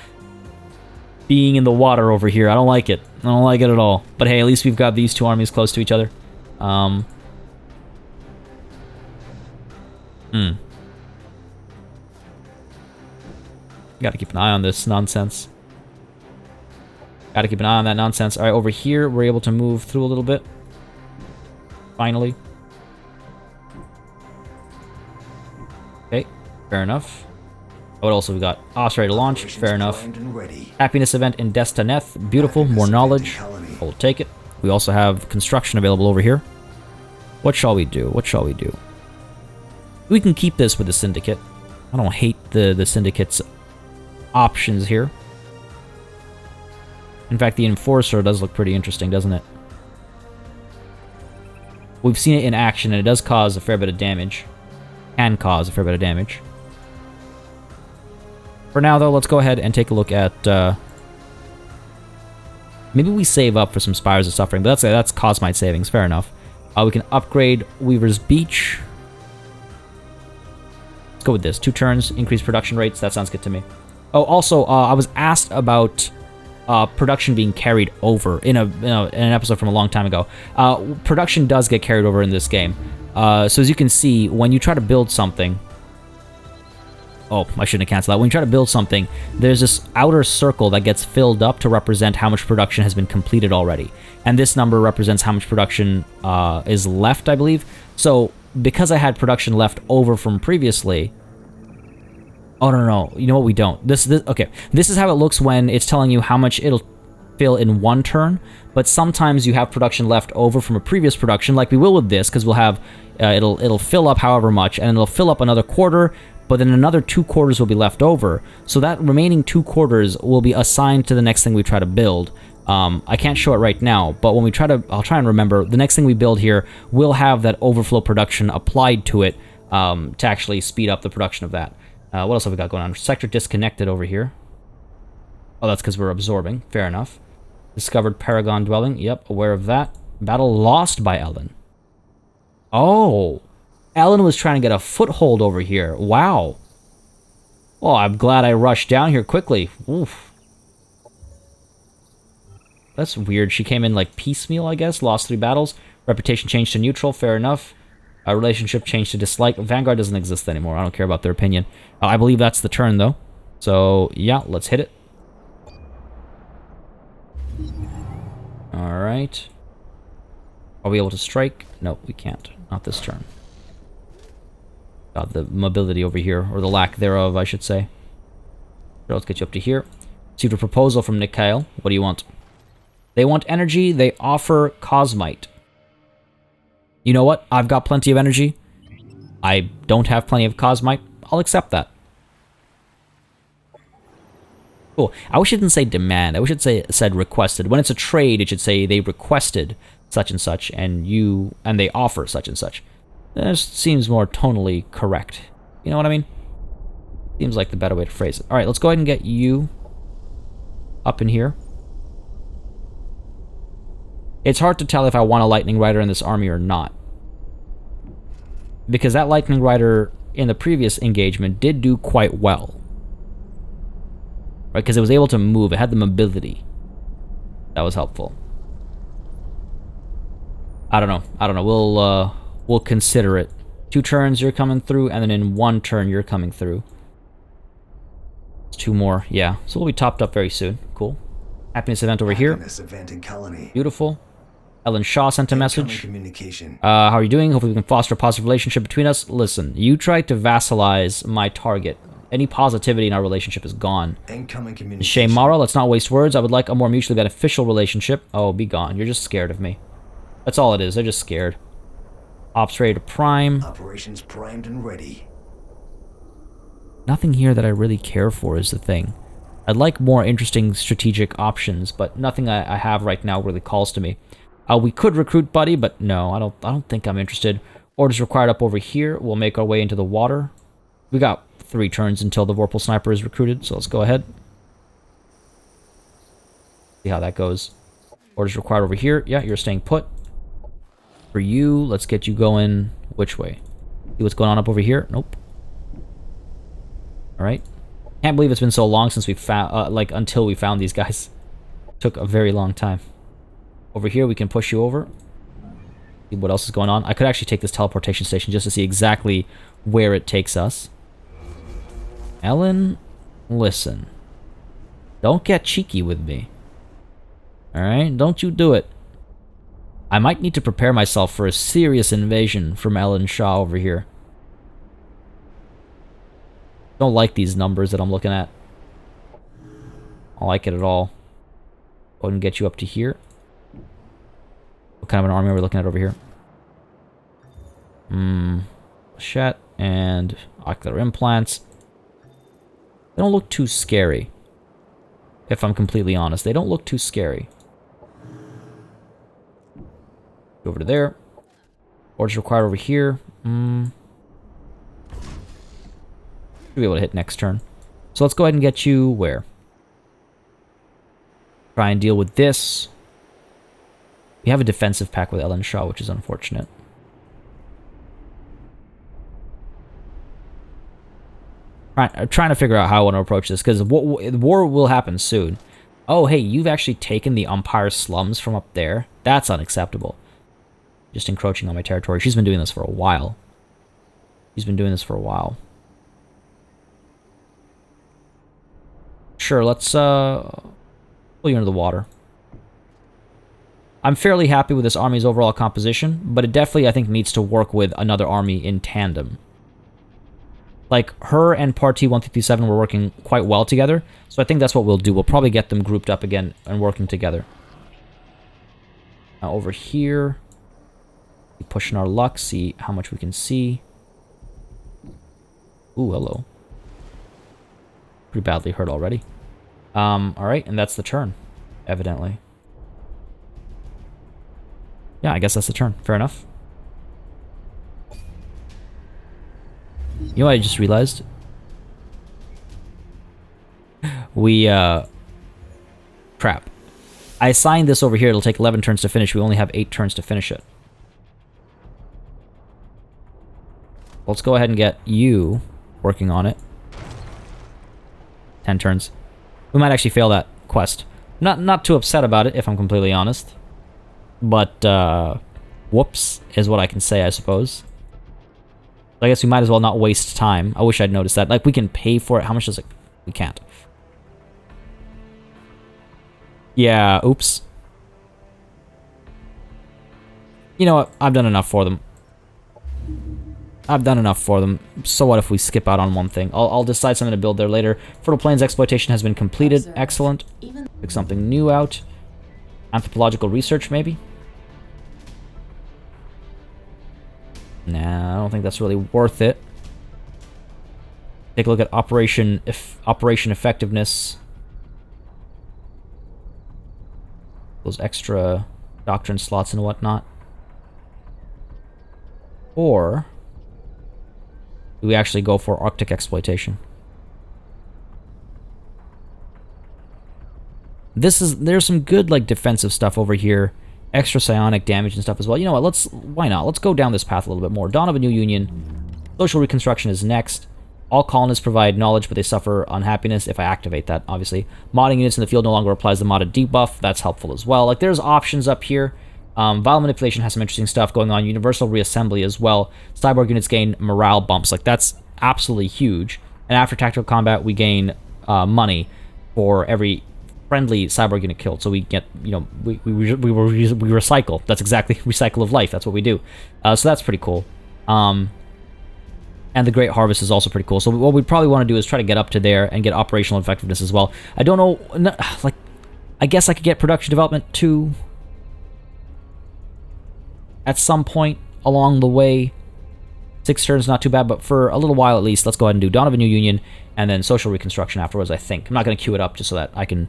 being in the water over here? I don't like it. I don't like it at all. But hey, at least we've got these two armies close to each other. Gotta keep an eye on this nonsense. Gotta keep an eye on that nonsense. Alright, over here, we're able to move through a little bit. Finally. Okay, fair enough. What else have we got? Ready to launch. Fair enough. Happiness event in Destineth. Beautiful. More knowledge. We'll take it. We also have construction available over here. What shall we do? What shall we do? We can keep this with the Syndicate. I don't hate the Syndicate's options here. In fact, the Enforcer does look pretty interesting, doesn't it? We've seen it in action, and it does cause a fair bit of damage. Can cause a fair bit of damage. For now, though, let's go ahead and take a look at... maybe we save up for some Spires of Suffering, but that's Cosmite savings. Fair enough. We can upgrade Weaver's Beach. Let's go with this. 2 turns, increase production rates. That sounds good to me. Oh, also, I was asked about production being carried over in an episode from a long time ago. Production does get carried over in this game. So as you can see, when you try to build something... Oh, I shouldn't have canceled that. When you try to build something, there's this outer circle that gets filled up to represent how much production has been completed already. And this number represents how much production is left, I believe. So, because I had production left over from previously... Oh, no. You know what? We don't. Okay. This is how it looks when it's telling you how much it'll... fill in one turn, but sometimes you have production left over from a previous production, like we will with this, because we'll have it'll fill up however much, and it'll fill up another quarter, but then another 2 quarters will be left over. So that remaining 2 quarters will be assigned to the next thing we try to build. I can't show it right now, but when we I'll try and remember, the next thing we build here will have that overflow production applied to it to actually speed up the production of that. What else have we got going on? Sector disconnected over here. Oh, that's because we're absorbing. Fair enough. Discovered Paragon dwelling. Yep, aware of that. Battle lost by Ellen. Oh, Ellen was trying to get a foothold over here. Wow. Well, I'm glad I rushed down here quickly. Oof. That's weird. She came in like piecemeal, I guess. Lost 3 battles. Reputation changed to neutral. Fair enough. Relationship changed to dislike. Vanguard doesn't exist anymore. I don't care about their opinion. I believe that's the turn, though. So, yeah, let's hit it. Alright. Are we able to strike? No, we can't. Not this turn. Got the mobility over here, or the lack thereof, I should say. So let's get you up to here. Received a proposal from Nikhail. What do you want? They want energy. They offer Cosmite. You know what? I've got plenty of energy. I don't have plenty of Cosmite. I'll accept that. Cool. I wish it didn't say demand. I wish it said requested. When it's a trade, it should say they requested such and such, and they offer such and such. This seems more tonally correct. You know what I mean? Seems like the better way to phrase it. All right, let's go ahead and get you up in here. It's hard to tell if I want a Lightning Rider in this army or not, because that Lightning Rider in the previous engagement did do quite well. Right, because it was able to move. It had the mobility. That was helpful. I don't know. We'll consider it. 2 turns you're coming through, and then in 1 turn you're coming through. It's 2 more, yeah. So we'll be topped up very soon. Cool. Happiness event over here. Happiness event in colony. Beautiful. Ellen Shaw sent a Incoming message. Communication. How are you doing? Hopefully we can foster a positive relationship between us. Listen, you tried to vassalize my target. Any positivity in our relationship is gone. Incoming communication. Shay Mara, let's not waste words. I would like a more mutually beneficial relationship. Oh, be gone. You're just scared of me. That's all it is. They're just scared. Ops ready to prime. Operations primed and ready. Nothing here that I really care for is the thing. I'd like more interesting strategic options, but nothing I have right now really calls to me. We could recruit Buddy, but no, I don't think I'm interested. Orders required up over here. We'll make our way into the water. We got 3 turns until the Vorpal Sniper is recruited, so let's go ahead. See how that goes. Orders required over here. Yeah, you're staying put. For you, let's get you going which way? See what's going on up over here? Nope. Alright. Can't believe it's been so long since we found, until we found these guys. Took a very long time. Over here, we can push you over. See what else is going on. I could actually take this teleportation station just to see exactly where it takes us. Ellen, listen. Don't get cheeky with me. Alright? Don't you do it. I might need to prepare myself for a serious invasion from Ellen Shaw over here. Don't like these numbers that I'm looking at. I don't like it at all. Go ahead and get you up to here. What kind of an army are we looking at over here? Chet and ocular implants. They don't look too scary. If I'm completely honest, they don't look too scary. Go over to there. Orders required over here. Should be able to hit next turn. So let's go ahead and get you where? Try and deal with this. We have a defensive pack with Ellen Shaw, which is unfortunate. I'm trying to figure out how I want to approach this, because war will happen soon. Oh, hey, you've actually taken the Umpire slums from up there. That's unacceptable. Just encroaching on my territory. She's been doing this for a while. Sure, let's pull you into the water. I'm fairly happy with this army's overall composition, but it definitely, I think, needs to work with another army in tandem. Like, her and Party 1337 were working quite well together, so I think that's what we'll do. We'll probably get them grouped up again and working together. Now, over here, keep pushing our luck, see how much we can see. Ooh, hello. Pretty badly hurt already. Alright, and that's the turn, evidently. Yeah, I guess that's the turn. Fair enough. You know what I just realized? We, crap. I assigned this over here. It'll take 11 turns to finish. We only have 8 turns to finish it. Let's go ahead and get you working on it. 10 turns. We might actually fail that quest. Not too upset about it, if I'm completely honest. But, whoops, is what I can say, I suppose. I guess we might as well not waste time. I wish I'd noticed that. Like, we can pay for it. How much does it... We can't. Yeah, oops. You know what? I've done enough for them. I've done enough for them. So what if we skip out on one thing? I'll decide something to build there later. Fertile Plains exploitation has been completed. Excellent. Pick something new out. Anthropological research, maybe? Nah, I don't think that's really worth it. Take a look at operation effectiveness. Those extra doctrine slots and whatnot. Or do we actually go for Arctic exploitation? There's some good like defensive stuff over here. Extra psionic damage and stuff as well. You know what, why not? Let's go down this path a little bit more. Dawn of a New Union. Social reconstruction is next. All colonists provide knowledge, but they suffer unhappiness if I activate that, obviously. Modding units in the field no longer applies the modded debuff. That's helpful as well. Like, there's options up here. Vile manipulation has some interesting stuff going on. Universal reassembly as well. Cyborg units gain morale bumps. Like, that's absolutely huge. And after tactical combat, we gain money for every friendly cyborg unit killed. So we get, you know, we recycle. That's exactly recycle of life. That's what we do. So that's pretty cool. And the Great Harvest is also pretty cool. So what we probably want to do is try to get up to there and get operational effectiveness as well. I don't know, like, I guess I could get production development too at some point along the way. 6 turns, not too bad, but for a little while at least, let's go ahead and do Dawn of a New Union and then Social Reconstruction afterwards, I think. I'm not going to queue it up just so that I can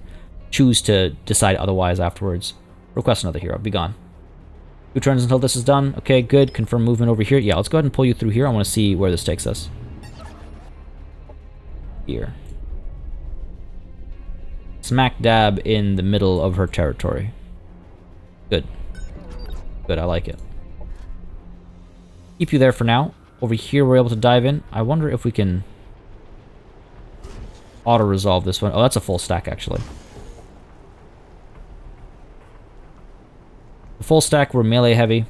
choose to decide otherwise afterwards. Request another hero. Be gone. 2 turns until this is done. Okay, good. Confirm movement over here. Yeah, let's go ahead and pull you through here. I want to see where this takes us. Here. Smack dab in the middle of her territory. Good. Good, I like it. Keep you there for now. Over here, we're able to dive in. I wonder if we can auto-resolve this one. Oh, that's a full stack, actually. The full stack, we're melee heavy.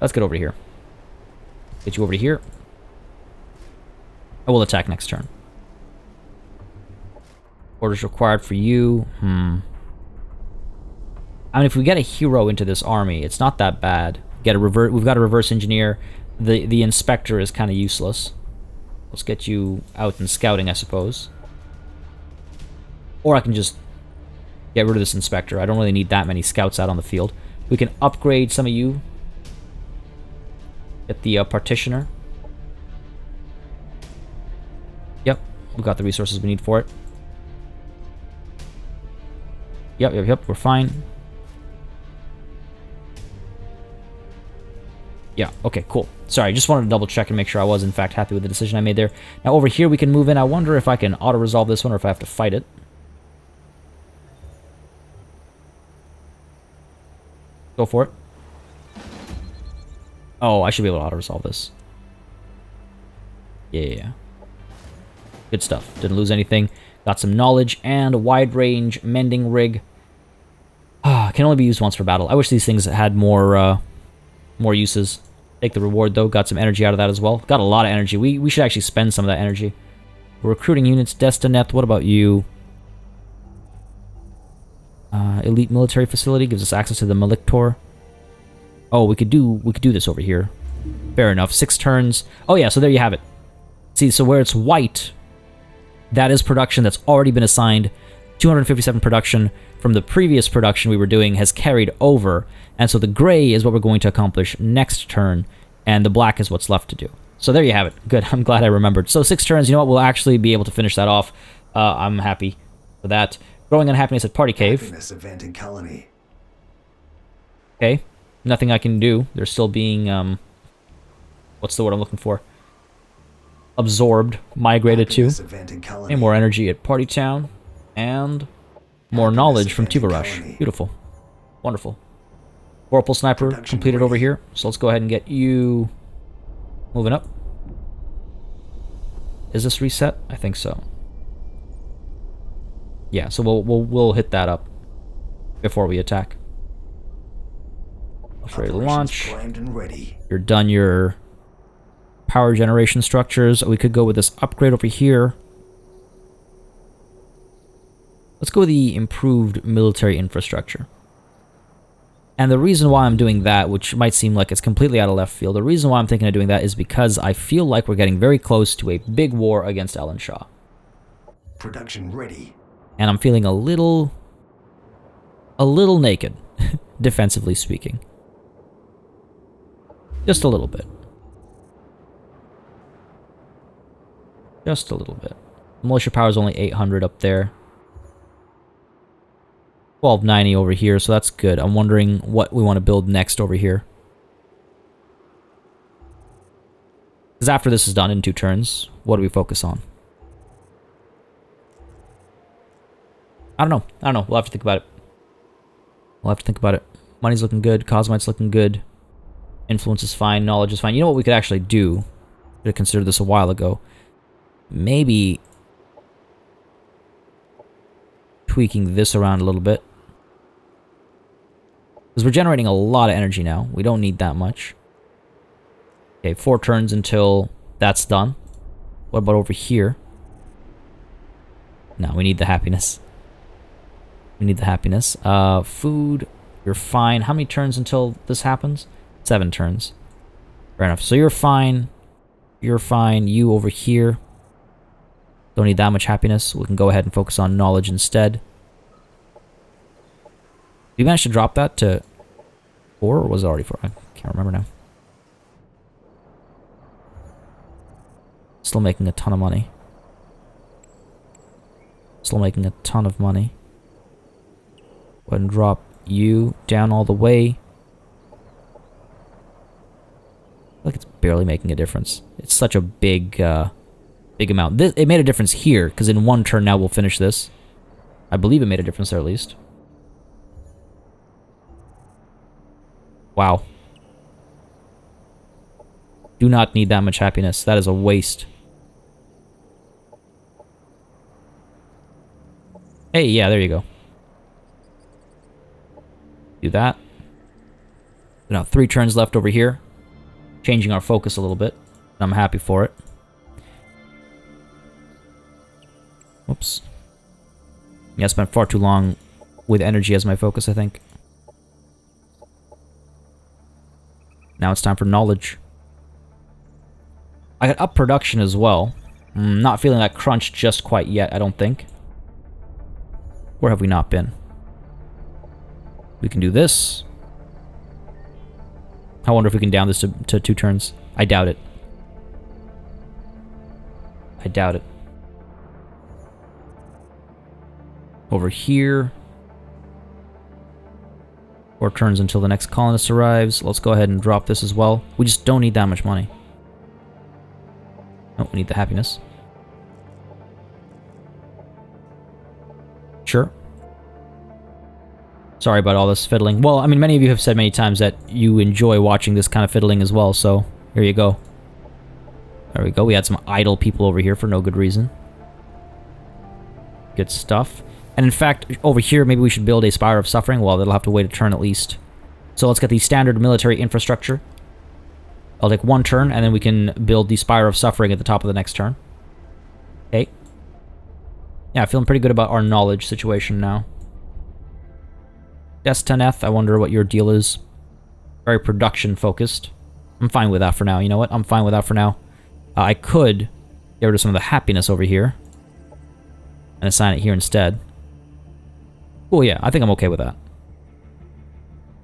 Let's get over here. Get you over to here. I will attack next turn. Orders required for you. I mean, if we get a hero into this army, it's not that bad. We've got a reverse engineer. The inspector is kind of useless. Let's get you out and scouting, I suppose. Or I can just get rid of this inspector. I don't really need that many scouts out on the field. We can upgrade some of you. Get the partitioner. Yep, we've got the resources we need for it. Yep, we're fine. Yeah, okay, cool. Sorry, just wanted to double check and make sure I was in fact happy with the decision I made there. Now over here we can move in. I wonder if I can auto-resolve this one or if I have to fight it. Go for it. Oh, I should be able to auto-resolve this. Yeah. Good stuff. Didn't lose anything. Got some knowledge and a wide-range mending rig. Can only be used once per battle. I wish these things had more uses. Take the reward, though. Got some energy out of that as well. Got a lot of energy. We should actually spend some of that energy. We're recruiting units. Destineth, what about you? Elite military facility gives us access to the Malictor. Oh, we could do this over here. Fair enough. 6 turns. Oh yeah, so there you have it. See, so where it's white, that is production that's already been assigned. 257 production from the previous production we were doing has carried over, and so the gray is what we're going to accomplish next turn, and the black is what's left to do. So there you have it. Good, I'm glad I remembered. So 6 turns, you know what, we'll actually be able to finish that off. I'm happy for that. Growing unhappiness at Party Cave. Happiness event in colony. Okay, nothing I can do. They're still being, what's the word I'm looking for? Absorbed, migrated to. Happiness event in colony. And more energy at Party Town. And more Happiness knowledge from event in Tuba Rush. colony. Beautiful. Wonderful. Vorpal Sniper Production completed over ready. here. So let's go ahead and get you moving up. Is this reset? I think so. Yeah, so we'll hit that up before we attack. Ready to Operations launch. primed and ready. You're done your power generation structures. We could go with this upgrade over here. Let's go with the improved military infrastructure. And the reason why I'm doing that, which might seem like it's completely out of left field, the reason why I'm thinking of doing that is because I feel like we're getting very close to a big war against Ellen Shaw. Production ready. And I'm feeling a little naked, defensively speaking. Just a little bit. Just a little bit. Militia power is only 800 up there. 1290 over here, so that's good. I'm wondering what we want to build next over here. Because after this is done in 2 turns, what do we focus on? I don't know. We'll have to think about it. Money's looking good. Cosmite's looking good. Influence is fine. Knowledge is fine. You know what we could actually do? Should have considered this a while ago. Maybe tweaking this around a little bit. Because we're generating a lot of energy now. We don't need that much. Okay, 4 turns until that's done. What about over here? No, we need the happiness. Food, you're fine. How many turns until this happens? 7 turns. Fair enough. So you're fine. You're fine. You over here. Don't need that much happiness. We can go ahead and focus on knowledge instead. Did you manage to drop that to 4, or was it already 4? I can't remember now. Still making a ton of money. Go ahead and drop you down all the way. Like it's barely making a difference. It's such a big amount. It made a difference here, because in 1 turn now we'll finish this. I believe it made a difference there at least. Wow. Do not need that much happiness. That is a waste. Hey, yeah, there you go. Do that. Now 3 turns left over here. Changing our focus a little bit. I'm happy for it. Whoops. Yeah, I spent far too long with energy as my focus, I think. Now it's time for knowledge. I got up production as well. Not feeling that crunch just quite yet, I don't think. Where have we not been? We can do this. I wonder if we can down this to 2 turns. I doubt it. Over here. 4 turns until the next colonist arrives. Let's go ahead and drop this as well. We just don't need that much money. Oh, we need the happiness. Sure. Sorry about all this fiddling. Well, I mean, many of you have said many times that you enjoy watching this kind of fiddling as well, so here you go. There we go. We had some idle people over here for no good reason. Good stuff. And in fact, over here, maybe we should build a Spire of Suffering. Well, that'll have to wait a turn at least. So let's get the standard military infrastructure. I'll take 1 turn, and then we can build the Spire of Suffering at the top of the next turn. Okay. Yeah, feeling pretty good about our knowledge situation now. Destineth, I wonder what your deal is. Very production focused. I'm fine with that for now. You know what? I'm fine with that for now. I could get rid of some of the happiness over here and assign it here instead. Oh yeah, I think I'm okay with that.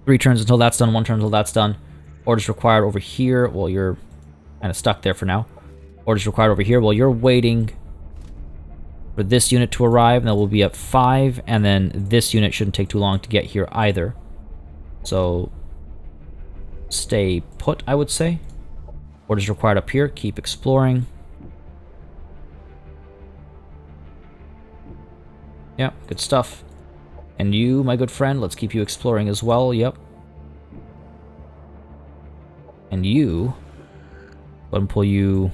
3 turns until that's done, 1 turn until that's done. Orders required over here. Well, you're kind of stuck there for now. Orders required over here. Well, you're waiting for this unit to arrive, and then we'll be at 5, and then this unit shouldn't take too long to get here either. So, stay put, I would say. Orders required up here. Keep exploring. Yeah, good stuff. And you, my good friend, let's keep you exploring as well. Yep. And you, go ahead and pull you...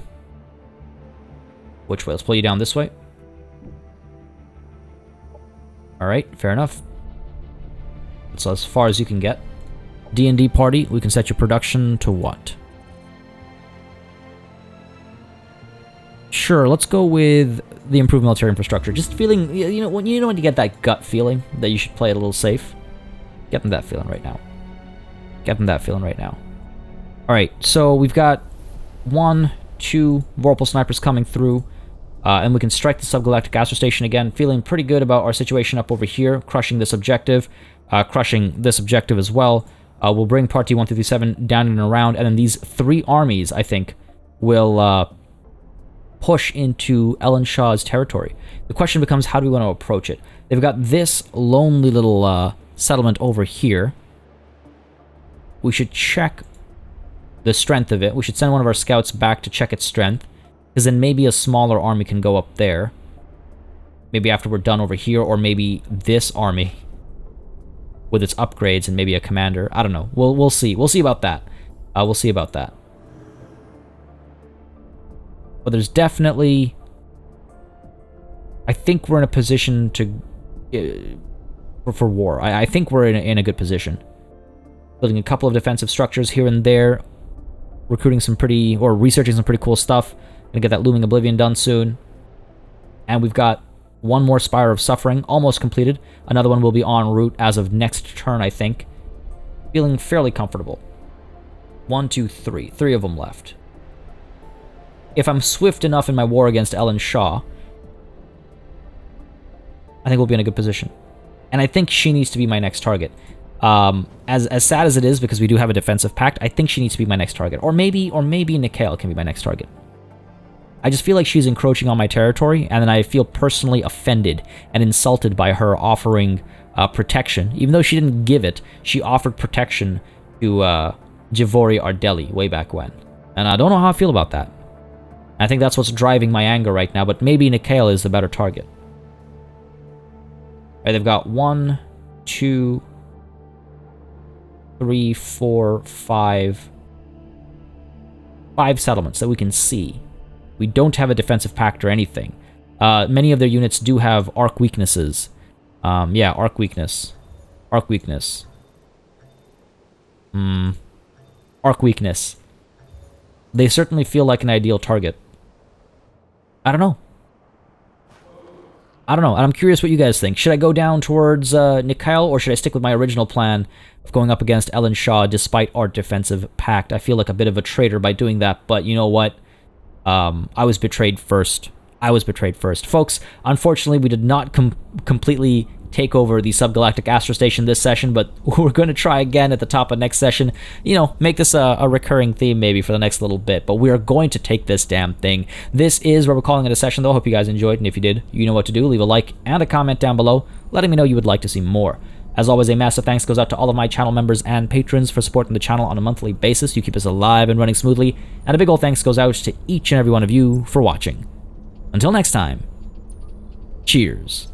Which way? Let's pull you down this way. Alright, fair enough. So as far as you can get. D&D party, we can set your production to what? Sure, let's go with the improved military infrastructure. Just feeling, you know when you get that gut feeling that you should play it a little safe? Get them that feeling right now. Get them that feeling right now. Alright, so we've got 1, 2 Vorpal snipers coming through. And we can strike the subgalactic Astro-Station again. Feeling pretty good about our situation up over here. Crushing this objective. Crushing this objective as well. We'll bring Party 137 down and around. And then these 3 armies, I think, will push into Ellen Shaw's territory. The question becomes, how do we want to approach it? They've got this lonely little settlement over here. We should check the strength of it. We should send one of our scouts back to check its strength. Because then maybe a smaller army can go up there. Maybe after we're done over here, or maybe this army with its upgrades and maybe a commander. I don't know. We'll see. We'll see about that. We'll see about that. But there's definitely... I think we're in a position to... for war. I think we're in a good position. Building a couple of defensive structures here and there. Recruiting some pretty... or researching some pretty cool stuff. Gonna get that Looming Oblivion done soon. And we've got 1 more Spire of Suffering, almost completed. Another one will be en route as of next turn, I think. Feeling fairly comfortable. 1, 2, 3. 3 of them left. If I'm swift enough in my war against Ellen Shaw, I think we'll be in a good position. And I think she needs to be my next target. As sad as it is, because we do have a defensive pact, I think she needs to be my next target. Or maybe Nikhail can be my next target. I just feel like she's encroaching on my territory, and then I feel personally offended and insulted by her offering protection. Even though she didn't give it, she offered protection to Javori Ardeli way back when. And I don't know how I feel about that. I think that's what's driving my anger right now, but maybe Nikhail is the better target. Right, they've got 1, 2, 3, 4, 5 settlements that we can see. We don't have a defensive pact or anything. Many of their units do have arc weaknesses. Yeah, arc weakness. Arc weakness. Arc weakness. They certainly feel like an ideal target. I don't know. And I'm curious what you guys think. Should I go down towards Nikhail, or should I stick with my original plan of going up against Ellen Shaw despite our defensive pact? I feel like a bit of a traitor by doing that, but you know what? I was betrayed first. Folks, unfortunately, we did not completely take over the subgalactic Astro-Station this session, but we're going to try again at the top of next session. You know, make this a recurring theme maybe for the next little bit, but we are going to take this damn thing. This is where we're calling it a session, though. I hope you guys enjoyed, and if you did, you know what to do. Leave a like and a comment down below, letting me know you would like to see more. As always, a massive thanks goes out to all of my channel members and patrons for supporting the channel on a monthly basis. You keep us alive and running smoothly, and a big ol' thanks goes out to each and every one of you for watching. Until next time, cheers.